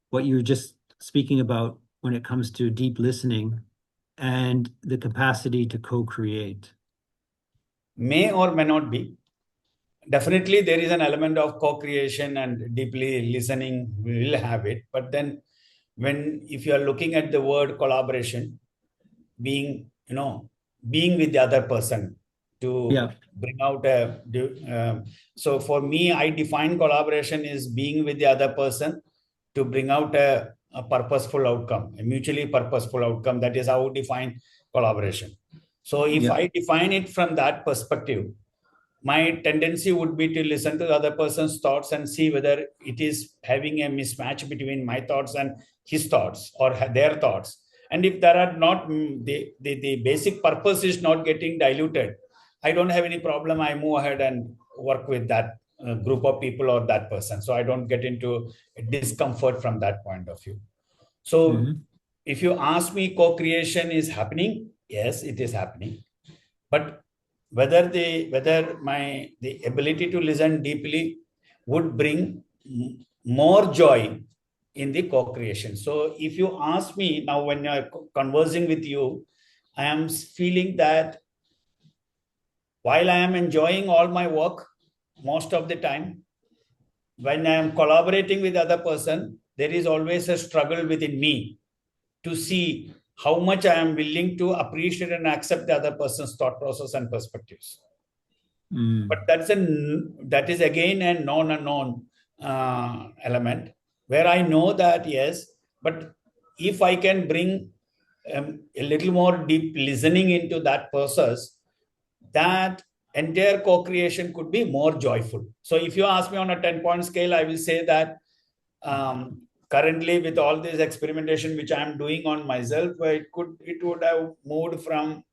what you're just speaking about when it comes to deep listening and the capacity to co-create? May or may not be. Definitely, there is an element of co-creation, and deeply listening will have it. But then, if you are looking at the word collaboration, being with the other person to bring out so for me, I define collaboration is being with the other person to bring out a purposeful outcome, a mutually purposeful outcome. That is how I define collaboration. So if I define it from that perspective, my tendency would be to listen to the other person's thoughts and see whether it is having a mismatch between my thoughts and his thoughts, or their thoughts. And if there are not, the basic purpose is not getting diluted, I don't have any problem. I move ahead and work with that group of people or that person. So I don't get into discomfort from that point of view. So if you ask me, co-creation is happening, yes, it is happening. But whether the ability to listen deeply would bring more joy in the co-creation. So if you ask me now, when I'm conversing with you, I am feeling that while I am enjoying all my work most of the time, when I am collaborating with the other person, there is always a struggle within me to see how much I am willing to appreciate and accept the other person's thought process and perspectives. But that is again a known unknown element, where I know that, yes, but if I can bring a little more deep listening into that process, that entire co-creation could be more joyful. So if you ask me on a 10-point scale, I will say that currently, with all this experimentation which I am doing on myself, it would have moved from,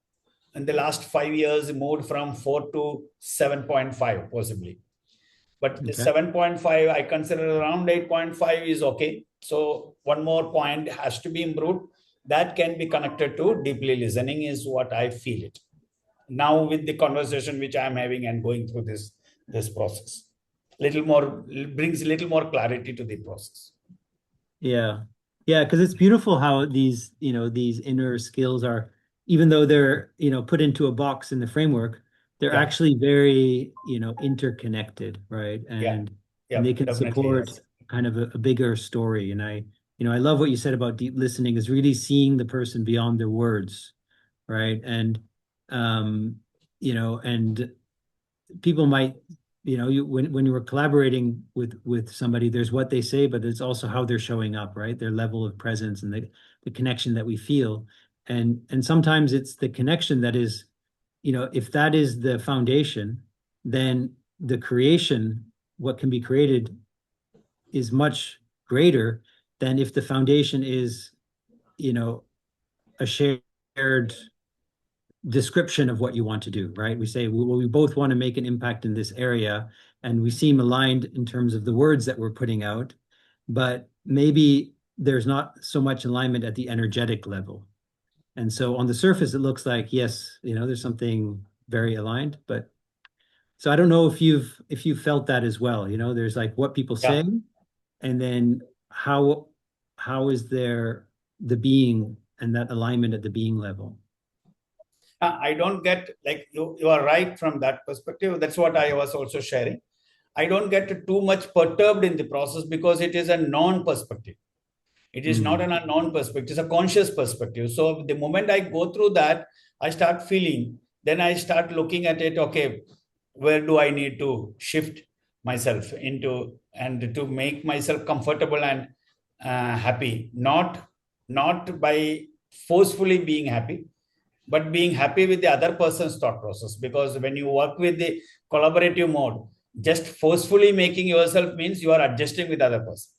in the last 5 years, moved from 4 to 7.5 possibly. But the Okay. 7.5, I consider around 8.5 is okay. So one more point has to be improved. That can be connected to deeply listening is what I feel it. Now with the conversation which I'm having and going through this process. Little more, brings a little more clarity to the process. Yeah. Yeah, because it's beautiful how these, these inner skills are, even though they're, put into a box in the framework, they're Yeah. actually very, interconnected, right? Yeah. And they can Definitely, support yes. kind of a bigger story. And I love what you said about deep listening is really seeing the person beyond their words, right? And and people might, when you were collaborating with somebody, there's what they say, but there's also how they're showing up, right? Their level of presence and the connection that we feel. And sometimes it's the connection that is, if that is the foundation, then the creation, what can be created is much greater than if the foundation is, a shared description of what you want to do, right? We say, well, we both want to make an impact in this area, and we seem aligned in terms of the words that we're putting out, but maybe there's not so much alignment at the energetic level. And so on the surface, it looks like, yes, there's something very aligned, but so I don't know if you've felt that as well. There's like what people say, and then how is there the being and that alignment at the being level. I don't get, like, you are right from that perspective. That's what I was also sharing. I don't get too much perturbed in the process because it is a non-perspective. It is not an unknown perspective, it's a conscious perspective. So the moment I go through that, I start feeling, then I start looking at it, okay, where do I need to shift myself into and to make myself comfortable and happy, not by forcefully being happy, but being happy with the other person's thought process. Because when you work with the collaborative mode, just forcefully making yourself means you are adjusting with the other person.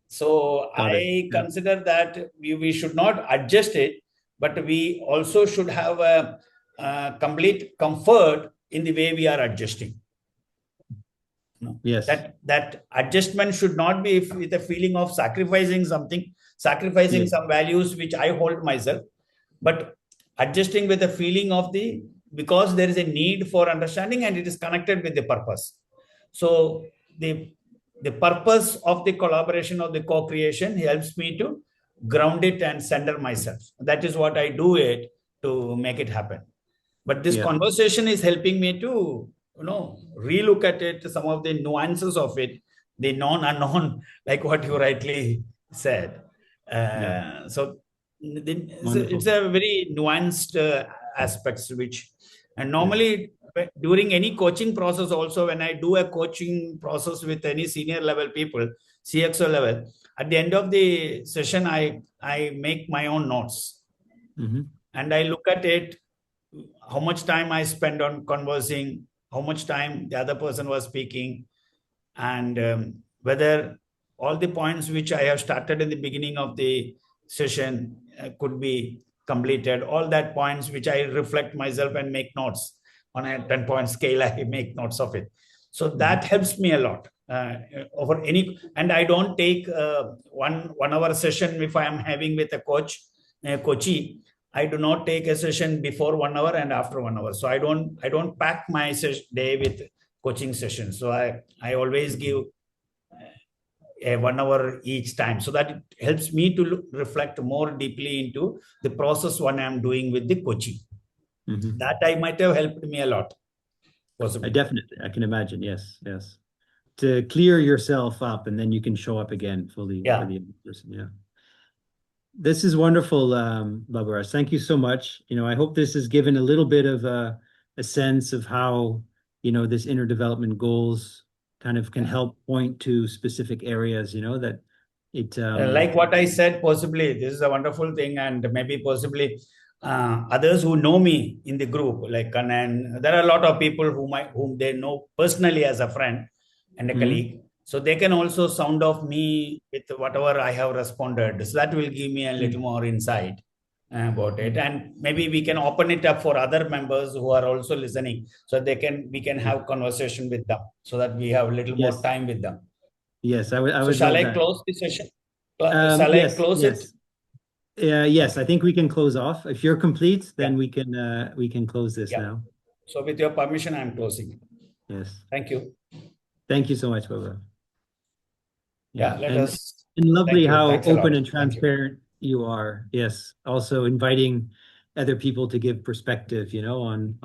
So I consider that we should not adjust it, but we also should have a complete comfort in the way we are adjusting. Yes. That adjustment should not be with a feeling of sacrificing something, sacrificing some values which I hold myself, but adjusting with a feeling of because there is a need for understanding and it is connected with the purpose. So the purpose of the collaboration or the co-creation helps me to ground it and center myself. That is what I do it to make it happen. But this conversation is helping me to, relook at it, some of the nuances of it, the non-unknown, like what you rightly said. So it's a very nuanced aspects and normally during any coaching process also, when I do a coaching process with any senior level people, CXO level, at the end of the session, I make my own notes. And I look at it, how much time I spend on conversing, how much time the other person was speaking, and whether all the points which I have started in the beginning of the session could be completed. All that points which I reflect myself and make notes on a 10-point scale, I make notes of it. So that helps me a lot over any, and I don't take 1 hour session if I am having with a coachee. I do not take a session before 1 hour and after 1 hour. So I don't pack my day with coaching sessions. So I always give 1 hour each time, so that it helps me to reflect more deeply into the process when I'm doing with the coaching. That I might have helped me a lot. Possibly. I can imagine. Yes. To clear yourself up, and then you can show up again fully for the other person. Yeah. This is wonderful, Baburas. Thank you so much. I hope this has given a little bit of a sense of how, this inner development goals kind of can help point to specific areas, that it... like what I said, possibly, this is a wonderful thing, and maybe possibly others who know me in the group, like Kannan, there are a lot of people whom they know personally as a friend and a colleague. So they can also sound off me with whatever I have responded. So that will give me a little more insight about it, and maybe we can open it up for other members who are also listening, so we can have conversation with them, so that we have a little more time with them. Yes, I would So shall love I that. close the session? Shall I close it? Yes, I think we can close off. If you're complete, then we can close this now. So with your permission, I'm closing it. Yes. Thank you. Thank you so much, Baba. And lovely how open and transparent you are. Yes. Also inviting other people to give perspective, on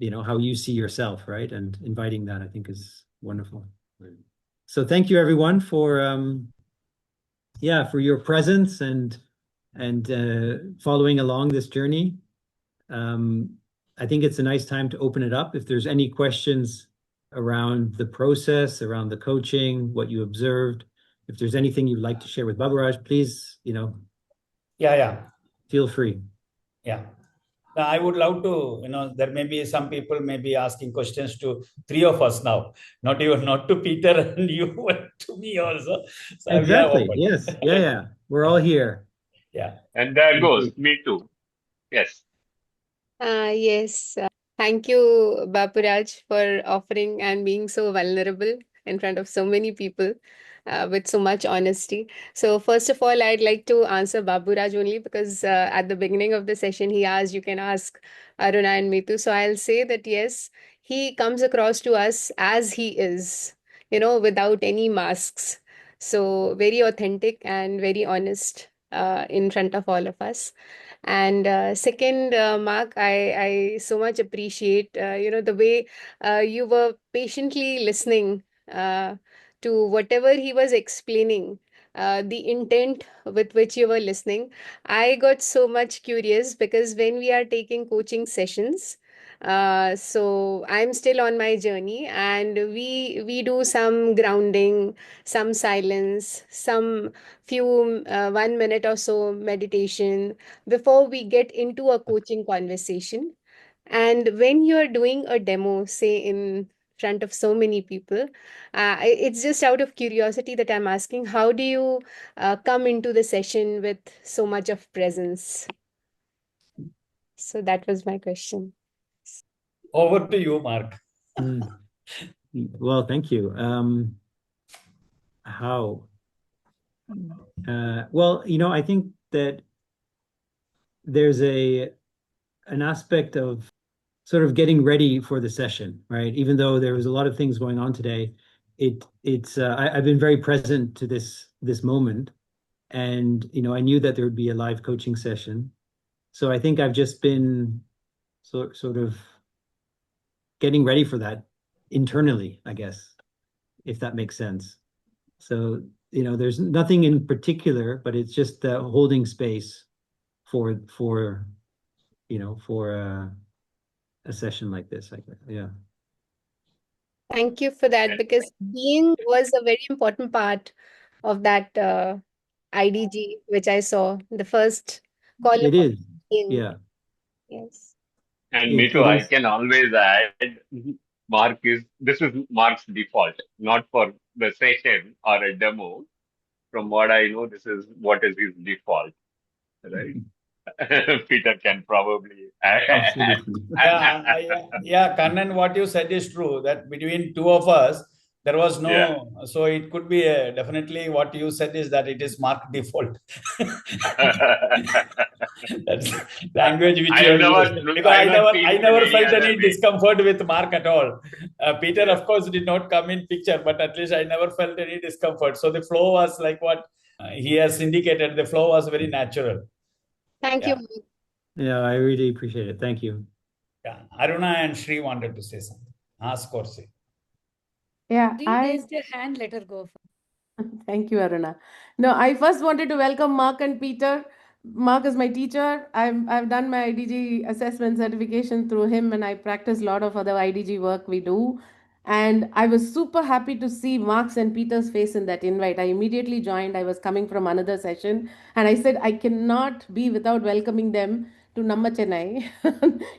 how you see yourself, right? And inviting that, I think, is wonderful. So thank you everyone for your presence and following along this journey. I think it's a nice time to open it up. If there's any questions around the process, around the coaching, what you observed, if there's anything you'd like to share with Baburaj, please, feel free. I would love to, there may be some people may be asking questions to three of us now, not to Peter and you, but to me also. So exactly. Yes. Yeah. We're all here. Yeah. And there goes. Me too. Yes. Yes. Thank you, Baburaj, for offering and being so vulnerable in front of so many people with so much honesty. So first of all, I'd like to answer Baburaj only because at the beginning of the session, he asked, you can ask Aruna and Mitu. So I'll say that yes, he comes across to us as he is, without any masks. So very authentic and very honest in front of all of us. And second, Mark, I so much appreciate, the way you were patiently listening to whatever he was explaining, the intent with which you were listening. I got so much curious because when we are taking coaching sessions, so I'm still on my journey, and we do some grounding, some silence, some few 1 minute or so meditation before we get into a coaching conversation. And when you're doing a demo, say in front of so many people, it's just out of curiosity that I'm asking, how do you come into the session with so much of presence? So that was my question. Over to you, Mark. Well, thank you. How? Well, I think that there's an aspect of sort of getting ready for the session, right? Even though there was a lot of things going on today, I've been very present to this moment, and I knew that there would be a live coaching session, so I think I've just been sort of getting ready for that internally, I guess, if that makes sense. So there's nothing in particular, but it's just holding space for a session like this. Yeah. Thank you for that, because being was a very important part of that IDG, which I saw the first column. It is. Being. Yeah. Yes. And me too. I can always add, this is Mark's default, not for the session or a demo. From what I know, this is what is his default, right? Peter can probably add. Absolutely. Yeah, Kannan, what you said is true, that between two of us, there was no, so it could be definitely what you said is that it is Mark default. That's language which you have used. Because I never felt any discomfort with Mark at all. Peter, of course, did not come in picture, but at least I never felt any discomfort. So the flow was like what he has indicated, the flow was very natural. Thank you. Yeah, I really appreciate it. Thank you. Yeah, Aruna and Sri wanted to say something. Ask or say. Yeah, I raised your hand. Let her go. Thank you, Aruna. No, I first wanted to welcome Mark and Peter. Mark is my teacher. I've done my IDG assessment certification through him, and I practice a lot of other IDG work we do. And I was super happy to see Mark's and Peter's face in that invite. I immediately joined. I was coming from another session, and I said I cannot be without welcoming them to Namma Chennai.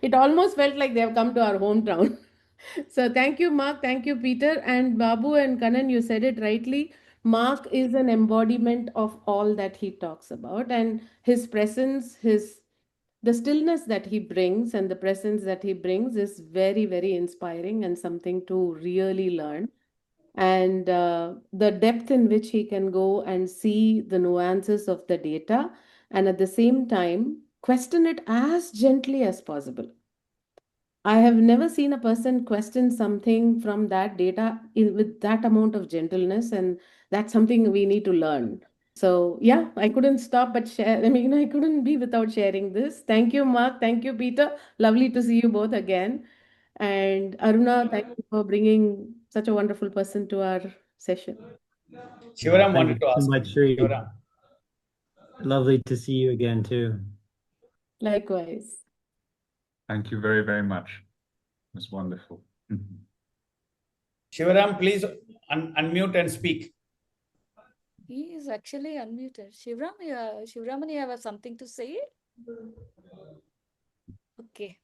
It almost felt like they have come to our hometown. So thank you, Mark. Thank you, Peter. And Babu and Kannan, you said it rightly. Mark is an embodiment of all that he talks about, and his presence, the stillness that he brings and the presence that he brings is very, very inspiring and something to really learn. And the depth in which he can go and see the nuances of the data and at the same time question it as gently as possible. I have never seen a person question something from that data with that amount of gentleness, and that's something we need to learn. So, yeah, I couldn't stop but share. I mean, I couldn't be without sharing this. Thank you, Mark. Thank you, Peter. Lovely to see you both again. And Aruna, thank you for bringing such a wonderful person to our session. Shivaram Thank you wanted to so ask. much, Sri. Shivaram. Lovely to see you again, too. Likewise. Thank you very, very much. It was wonderful. Shivaram, please unmute and speak. He is actually unmuted. Shivraman, you have something to say? Okay.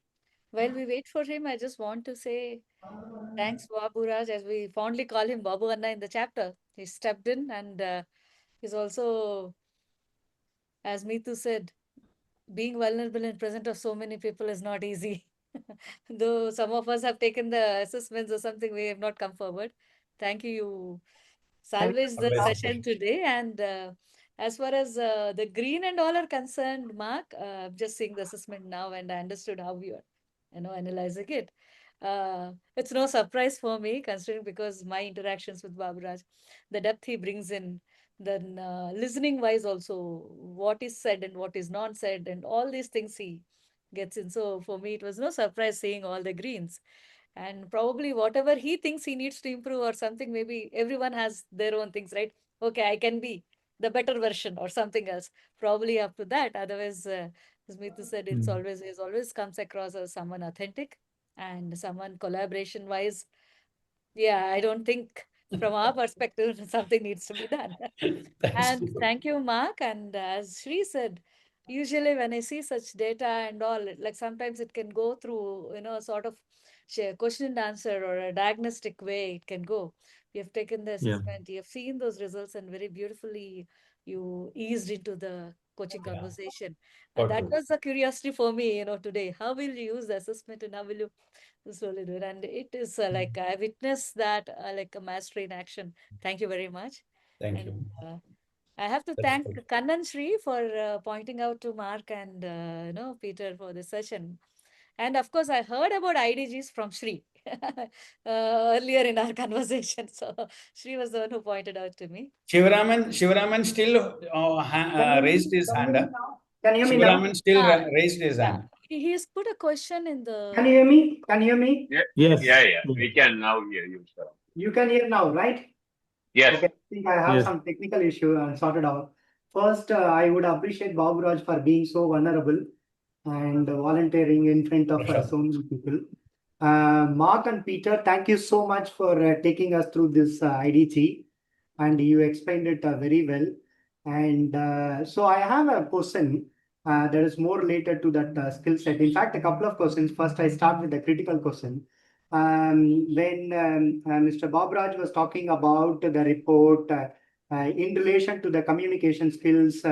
While we wait for him, I just want to say thanks, Babu Raj, as we fondly call him Babu Anna in the chapter. He stepped in and he's also, as Meetu said, being vulnerable in present of so many people is not easy. Though some of us have taken the assessments or something, we have not come forward. Thank you. You salvaged the session today. And as far as the green and all are concerned, Mark, I'm just seeing the assessment now and I understood how you are, analyzing it. It's no surprise for me, considering because my interactions with Baburaj, the depth he brings in, then listening wise also, what is said and what is not said, and all these things he gets in. So for me, it was no surprise seeing all the greens. And probably whatever he thinks he needs to improve or something, maybe everyone has their own things, right? Okay, I can be the better version or something else. Probably up to that. Otherwise, as Meetu said, it always comes across as someone authentic and someone collaboration wise. Yeah, I don't think from our perspective something needs to be done. And thank you, Mark. And as Shri said, usually when I see such data and all, like sometimes it can go through, sort of question and answer or a diagnostic way it can go. You have taken the assessment, you have seen those results, and very beautifully you eased into the coaching conversation. And that was a curiosity for me, today. How will you use the assessment and how will you slowly do it? And it is like I witnessed that like a mastery in action. Thank you very much. Thank you. I have to thank Kannan Shri for pointing out to Mark and Peter for this session. And of course, I heard about IDGs from Shri earlier in our conversation. So Shri was the one who pointed out to me. Shivaraman still raised his hand. Can you hear me now? Shivaraman still raised his hand. He's put a question in the... Can you hear me? Can you hear me? Yes. Yeah. We can now hear you, sir. You can hear now, right? Yes. Okay. I think I have some technical issue sorted out. First, I would appreciate Babu Raj for being so vulnerable and volunteering in front of so many people. Mark and Peter, thank you so much for taking us through this IDG, and you explained it very well. And so I have a question that is more related to that skill set. In fact, a couple of questions. First, I start with the critical question. When Mr. Baburaj was talking about the report in relation to the communication skills,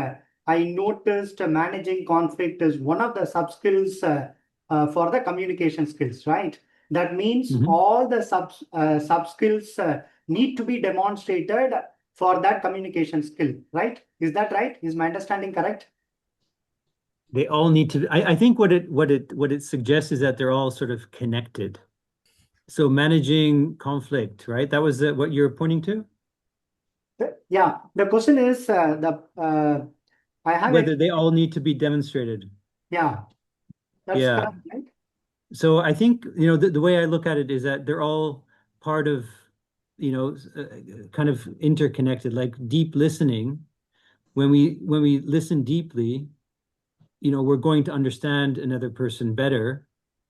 I noticed managing conflict is one of the sub-skills for the communication skills, right? That means all the sub-skills need to be demonstrated for that communication skill, right? Is that right? Is my understanding correct? They all need to. I think what it suggests is that they're all sort of connected. So managing conflict, right? That was what you're pointing to? Yeah. The question is I have whether they all need to be demonstrated. Yeah. That's correct, right? So I think, the way I look at it is that they're all part of, kind of interconnected, like deep listening. When we listen deeply, we're going to understand another person better.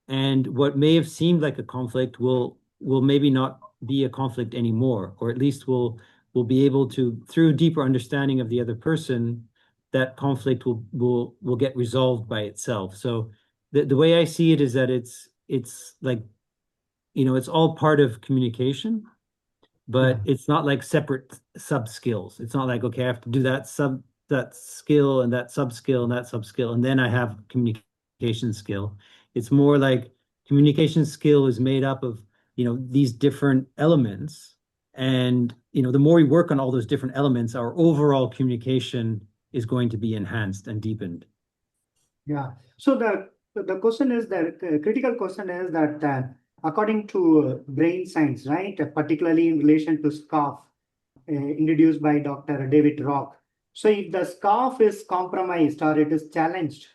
And what may have seemed like a conflict will maybe not be a conflict anymore, or at least we'll be able to, through deeper understanding of the other person, that conflict will get resolved by itself. So the way I see it is that it's like, it's all part of communication. but it's not like separate sub skills. It's not like, okay, I have to do that skill and that sub skill and that sub skill, and then I have communication skill. It's more like communication skill is made up of, these different elements. And, the more we work on all those different elements, our overall communication is going to be enhanced and deepened. Yeah. So the question is, the critical question is that according to brain science, right, particularly in relation to scarf, introduced by Dr. David Rock. So if the scarf is compromised or it is challenged,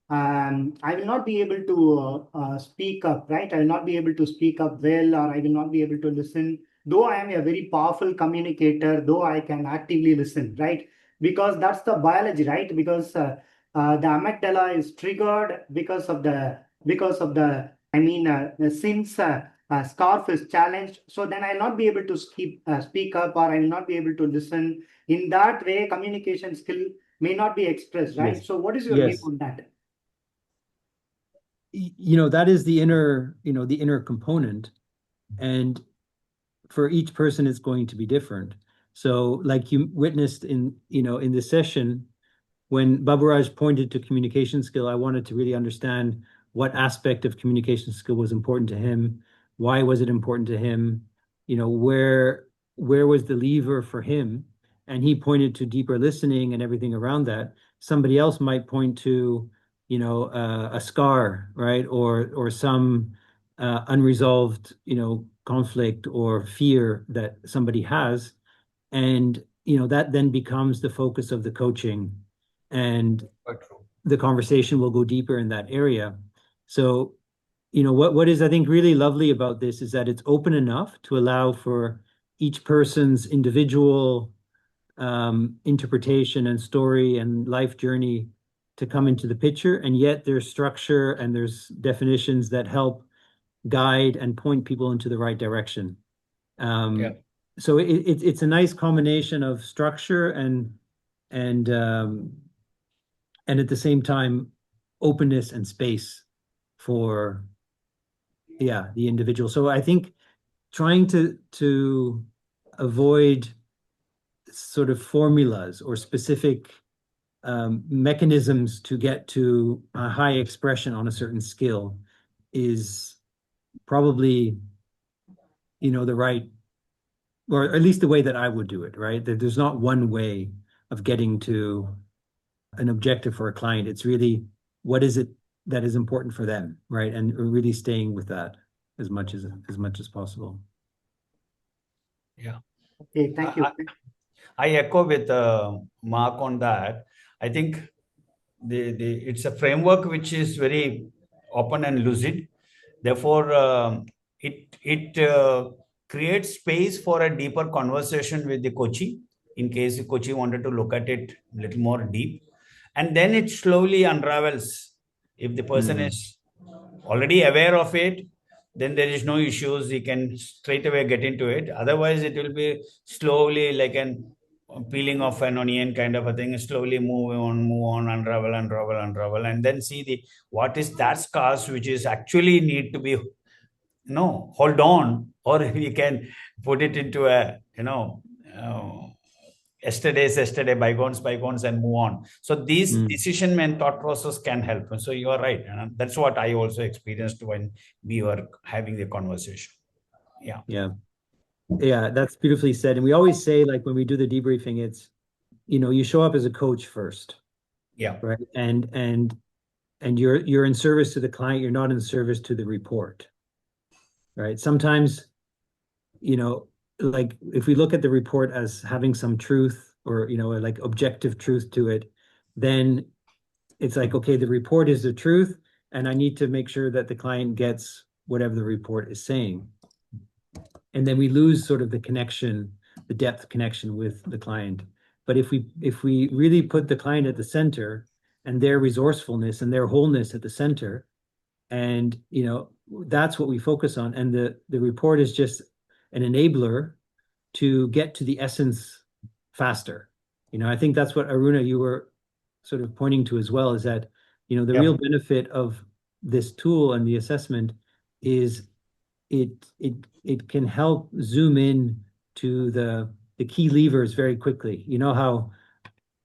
I will not be able to speak up, right? I will not be able to speak up well, or I will not be able to listen. Though I am a very powerful communicator, though I can actively listen, right? Because that's the biology, right? Because the amygdala is triggered because of the since scarf is challenged, so then I'll not be able to speak up, or I will not be able to listen. In that way, communication skill may not be expressed, right? Yes. So what is your view on that? That is the inner component, and for each person it's going to be different. So like you witnessed in this session, when Baburaj pointed to communication skill, I wanted to really understand what aspect of communication skill was important to him. Why was it important to him? Where was the lever for him? And he pointed to deeper listening and everything around that. Somebody else might point to, a scar, right? Or some unresolved, conflict or fear that somebody has. And, that then becomes the focus of the coaching, and the conversation will go deeper in that area. So, what is, I think, really lovely about this is that it's open enough to allow for each person's individual interpretation and story and life journey to come into the picture, and yet there's structure and there's definitions that help guide and point people into the right direction. So it's a nice combination of structure and at the same time openness and space for the individual. So I think trying to avoid sort of formulas or specific mechanisms to get to a high expression on a certain skill is probably the right, or at least the way that I would do it, right? There's not one way of getting to an objective for a client. It's really, what is it that is important for them, right? And really staying with that as much as possible. Yeah. Okay, thank you. I echo with Mark on that. I think it's a framework which is very open and lucid. Therefore, it creates space for a deeper conversation with the coachee, in case the coachee wanted to look at it a little more deep. And then it slowly unravels. If the person is already aware of it, then there is no issues. He can straight away get into it. Otherwise, it will be slowly like an peeling off an onion kind of a thing. Slowly move on, unravel, and then see what is that scars which is actually need to be hold on, or we can put it into a yesterday, bygones, and move on. So these decision and thought process can help. So you are right, and that's what I also experienced when we were having the conversation. Yeah, that's beautifully said. And we always say, like, when we do the debriefing, it's you show up as a coach first, right? And you're in service to the client. You're not in service to the report, right? Sometimes like if we look at the report as having some truth, or like objective truth to it, then it's like, okay, the report is the truth, and I need to make sure that the client gets whatever the report is saying. And then we lose sort of the connection, the depth connection with the client. But if we really put the client at the center, and their resourcefulness and their wholeness at the center, and that's what we focus on, and the report is just an enabler to get to the essence faster. I think that's what, Aruna, you were sort of pointing to as well, is that the real benefit of this tool and the assessment is it can help zoom in to the key levers very quickly. You know how,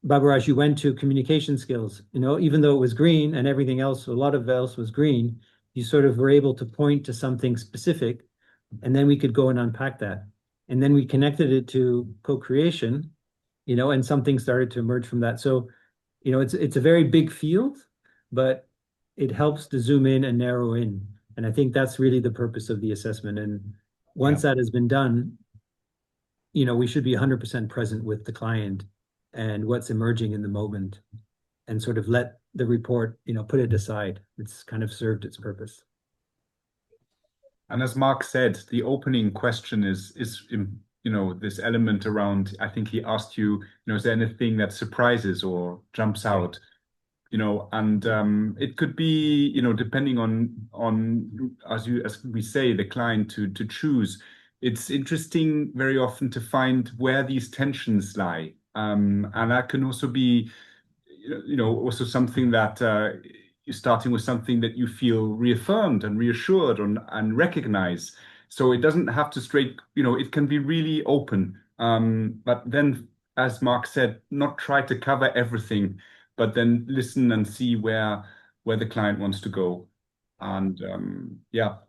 Baburaj, you went to communication skills, even though it was green and everything else, a lot of else was green, you sort of were able to point to something specific, and then we could go and unpack that. And then we connected it to co-creation, and something started to emerge from that. So, it's a very big field, but it helps to zoom in and narrow in. And I think that's really the purpose of the assessment. And once that has been done, we should be 100% present with the client and what's emerging in the moment, and sort of let the report, put it aside. It's kind of served its purpose. And as Mark said, the opening question is this element around, I think he asked you, is there anything that surprises or jumps out? And it could be, depending on as we say, the client to choose. It's interesting very often to find where these tensions lie. And that can also be, also something that you're starting with something that you feel reaffirmed and reassured and recognize. So it doesn't have to it can be really open. But then, as Mark said, not try to cover everything, but then listen and see where the client wants to go. And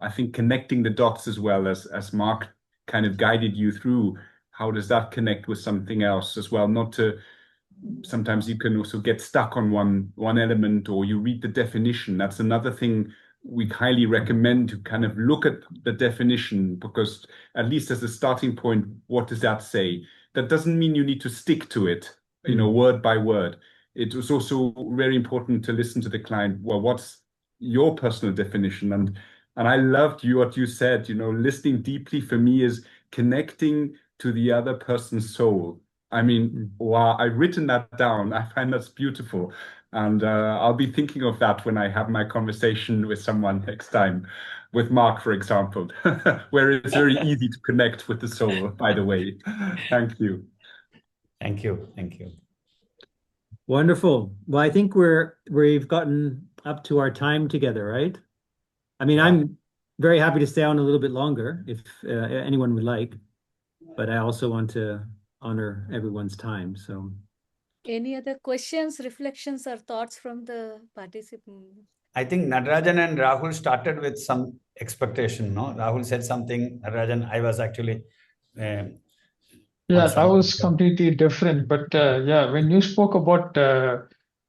I think connecting the dots as well, as Mark kind of guided you through, how does that connect with something else as well? Sometimes you can also get stuck on one element, or you read the definition. That's another thing we highly recommend, to kind of look at the definition, because at least as a starting point, what does that say? That doesn't mean you need to stick to it, word by word. It was also very important to listen to the client. Well, what's your personal definition? And I loved what you said, listening deeply for me is connecting to the other person's soul. I mean, wow, I've written that down. I find that's beautiful. And I'll be thinking of that when I have my conversation with someone next time, with Mark, for example, where it's very easy to connect with the soul, by the way. Thank you. Thank you. Thank you. Wonderful. Well, I think we've gotten up to our time together, right? I mean, I'm very happy to stay on a little bit longer if anyone would like, but I also want to honor everyone's time. So, any other questions, reflections, or thoughts from the participants? I think Natarajan and Rahul started with some expectation. No, Rahul said something. Natarajan, I was actually. Yeah, that was completely different. But when you spoke about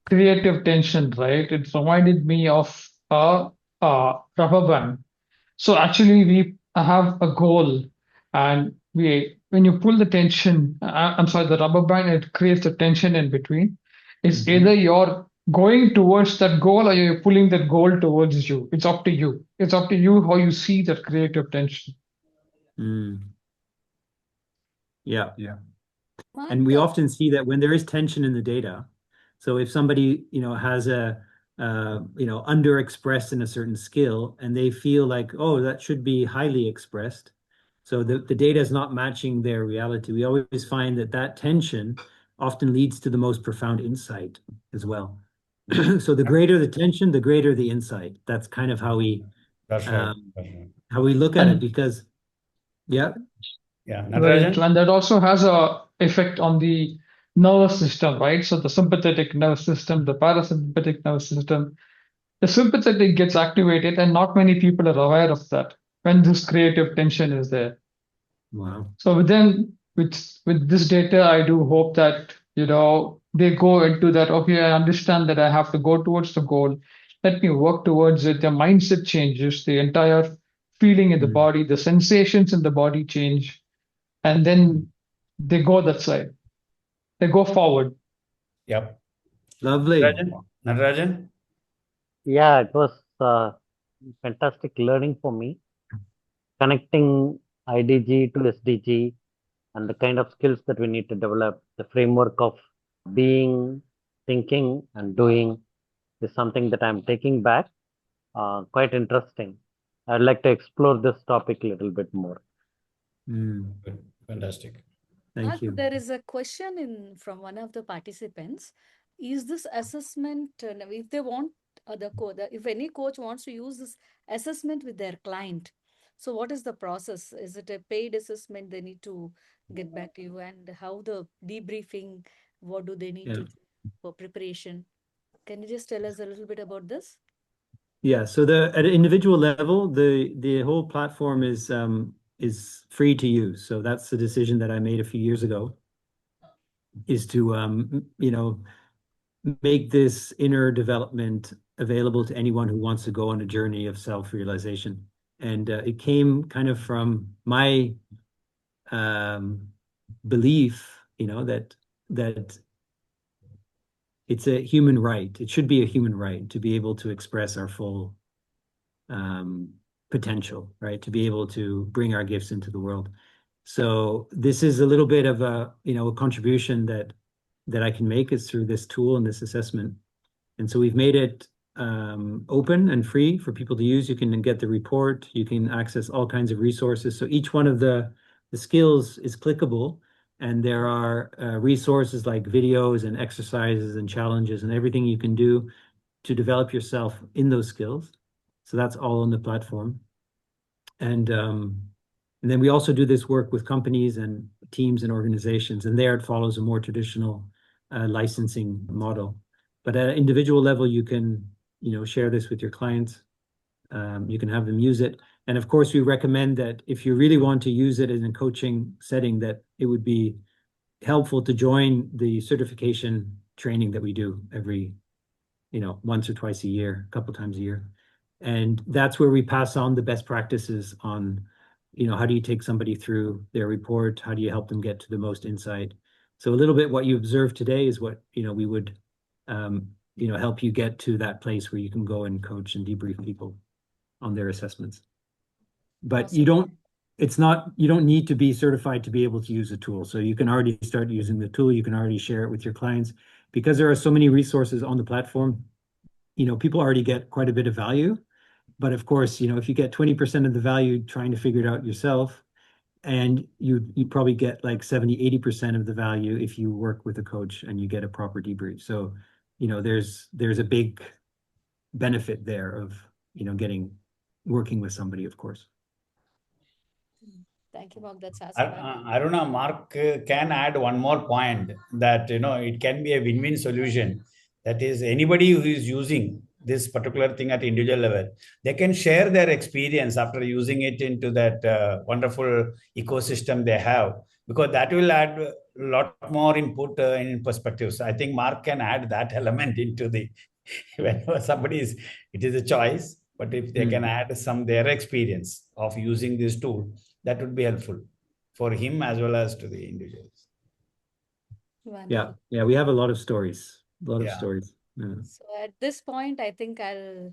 creative tension, right, it reminded me of a rubber band. So actually, we have a goal, and when you pull the tension, the rubber band, it creates a tension in between. It's either you're going towards that goal or you're pulling that goal towards you. It's up to you. It's up to you how you see that creative tension. Yeah. And we often see that when there is tension in the data. So if somebody, has underexpressed in a certain skill, and they feel like, oh, that should be highly expressed. So the data is not matching their reality. We always find that tension often leads to the most profound insight as well. So the greater the tension, the greater the insight. That's kind of how we look at it, because and that also has a effect on the nervous system, right? So the sympathetic nervous system, the parasympathetic nervous system, the sympathetic gets activated, and not many people are aware of that when this creative tension is there. Wow. So with this data, I do hope that they go into that. Okay, I understand that I have to go towards the goal. Let me work towards it. Their mindset changes, the entire feeling in the body, the sensations in the body change, and then they go that side. They go forward. Yep. Lovely. Natarajan? Yeah, it was fantastic learning for me. Connecting IDG to SDG and the kind of skills that we need to develop, the framework of being, thinking, and doing is something that I'm taking back. Quite interesting. I'd like to explore this topic a little bit more. Fantastic. Thank you. There is a question from one of the participants. Is this assessment, if they want if any coach wants to use this assessment with their client, So what is the process? Is it a paid assessment they need to get back to you? And how the debriefing, what do they need to do for preparation? Can you just tell us a little bit about this? Yeah, so at an individual level, the whole platform is free to use. So that's the decision that I made a few years ago, is to make this inner development available to anyone who wants to go on a journey of self-realization. And it came kind of from my belief, that it's a human right. It should be a human right to be able to express our full potential, right? To be able to bring our gifts into the world. So this is a little bit of a contribution that I can make is through this tool and this assessment. And so we've made it open and free for people to use. You can get the report. You can access all kinds of resources. So each one of the skills is clickable. And there are resources like videos and exercises and challenges and everything you can do to develop yourself in those skills. So that's all on the platform. And then we also do this work with companies and teams and organizations. And there it follows a more traditional licensing model. But at an individual level, you can share this with your clients. You can have them use it. And of course, we recommend that if you really want to use it in a coaching setting, that it would be helpful to join the certification training that we do every, once or twice a year, a couple times a year. And that's where we pass on the best practices on, how do you take somebody through their report? How do you help them get to the most insight? So a little bit what you observed today is what, we would, help you get to that place where you can go and coach and debrief people on their assessments. But Awesome. you don't need to be certified to be able to use the tool. So you can already start using the tool. You can already share it with your clients because there are so many resources on the platform. People already get quite a bit of value. But of course, if you get 20% of the value trying to figure it out yourself, and you probably get like 70, 80% of the value if you work with a coach and you get a proper debrief. So, there's a big benefit there of, working with somebody, of course. Thank you, Mark. That's awesome. Aruna, Mark can add one more point that, it can be a win-win solution. That is, anybody who is using this particular thing at individual level, they can share their experience after using it into that wonderful ecosystem they have, because that will add a lot more input in perspectives. I think Mark can add that element into the, whenever it is a choice, but if they can add their experience of using this tool, that would be helpful for him as well as to the individuals. Wonderful. Yeah, we have a lot of stories. Yeah. So at this point, I think I'll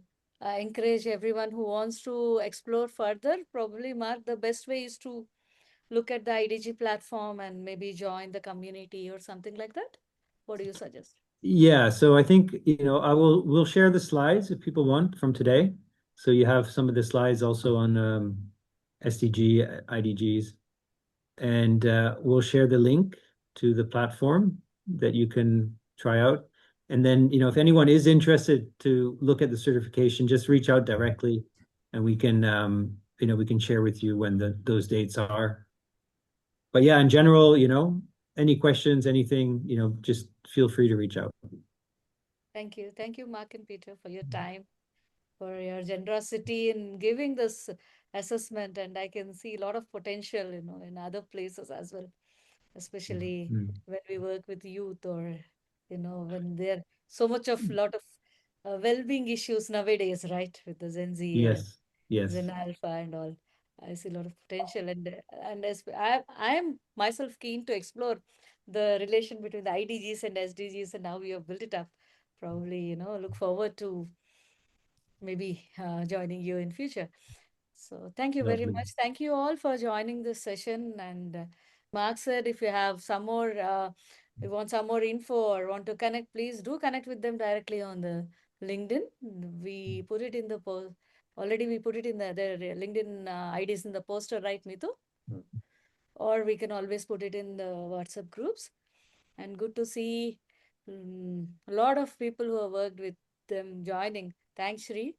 encourage everyone who wants to explore further. Probably, Mark, the best way is to look at the IDG platform and maybe join the community or something like that. What do you suggest? Yeah, so I think, we'll share the slides if people want from today. So you have some of the slides also on SDG, IDGs. And we'll share the link to the platform that you can try out. And then, if anyone is interested to look at the certification, just reach out directly and we can, we can share with you when those dates are. But yeah, in general, any questions, anything, just feel free to reach out. Thank you. Thank you, Mark and Peter, for your time, for your generosity in giving this assessment. And I can see a lot of potential, in other places as well, especially when we work with youth or, when there so much of lot of well-being issues nowadays, right? With the Gen Z, yes, Gen Alpha and all. I see a lot of potential, and as I am myself keen to explore the relation between the IDGs and SDGs and how we have built it up. Probably, look forward to maybe joining you in future. So thank you very much. Thank you all for joining this session. And Mark said, if you have some more, you want some more info or want to connect, please do connect with them directly on the LinkedIn. We put it in the post. Already we put it in their LinkedIn IDs in the poster, right, Mitu? Or we can always put it in the WhatsApp groups. And good to see a lot of people who have worked with them joining. Thanks, Shri.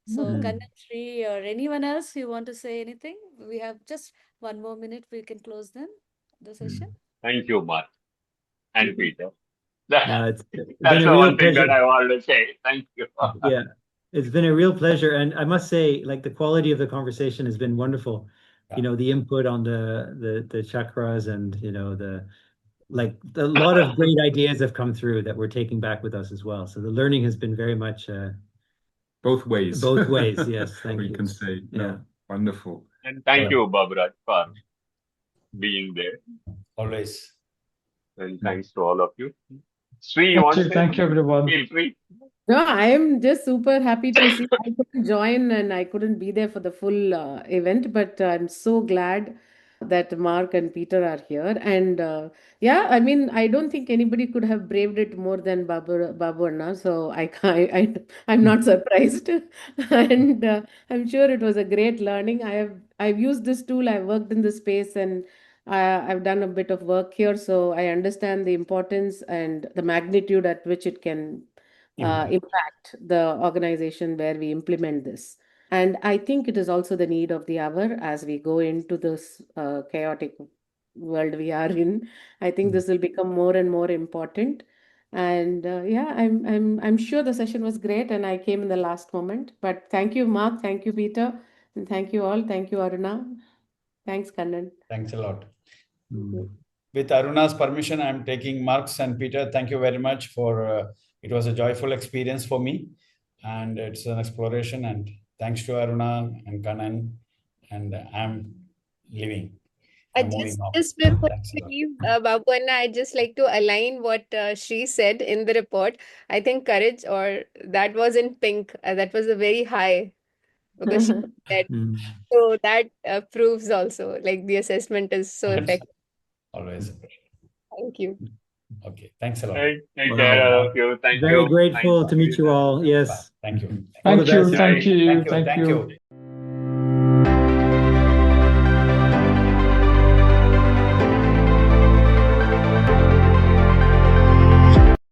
So, Mm. Kannan, Shri, or anyone else you want to say anything? We have just 1 more minute. We can close then the session. Thank you, Mark and Peter. No, it's been That's a the real one thing that pleasure. I wanted to say. Thank you. Yeah, it's been a real pleasure. And I must say, like, the quality of the conversation has been wonderful. You know, the input on the chakras and, you know, a lot of great ideas have come through that we're taking back with us as well. So the learning has been very much Both ways. both ways. Yes, thank we you. can say. No, Yeah. wonderful. And thank you, Baburaj, for being there. Always. And thanks to all of you. Sri, you want to say Thank you, something? everyone. Feel free. No, I am just super happy to see. I couldn't join and I couldn't be there for the full event, but I'm so glad that Mark and Peter are here. And yeah, I mean, I don't think anybody could have braved it more than Babu Anna. So I'm not surprised, and I'm sure it was a great learning. I've used this tool. I've worked in this space, and I've done a bit of work here, so I understand the importance and the magnitude at which it can impact the organization where we implement this. And I think it is also the need of the hour as we go into this chaotic world we are in. I think this will become more and more important. And yeah, I'm sure the session was great, and I came in the last moment. But thank you, Mark. Thank you, Peter, and thank you all. Thank you, Aruna. Thanks, Kannan. Thanks a lot. Mm. With Aruna's permission, I'm taking Marks and Peter. Thank you very much for it was a joyful experience for me, and it's an exploration. And thanks to Aruna and Kannan, and I'm leaving. I'm moving off. Just before Thanks a we lot. leave, Babu Anna, I'd just like to align what Shri said in the report. I think courage, or that was in pink. That was a very high because she said. Mm. So that proves also like the assessment is so effective. Always. Thank you. Okay. Thanks a lot. Take care, all of you. Thank Very you. grateful Thanks, to meet you Peter. all. Yes. Thank you. All the Thank you, best. thank you, Thank you. thank Thank you. you.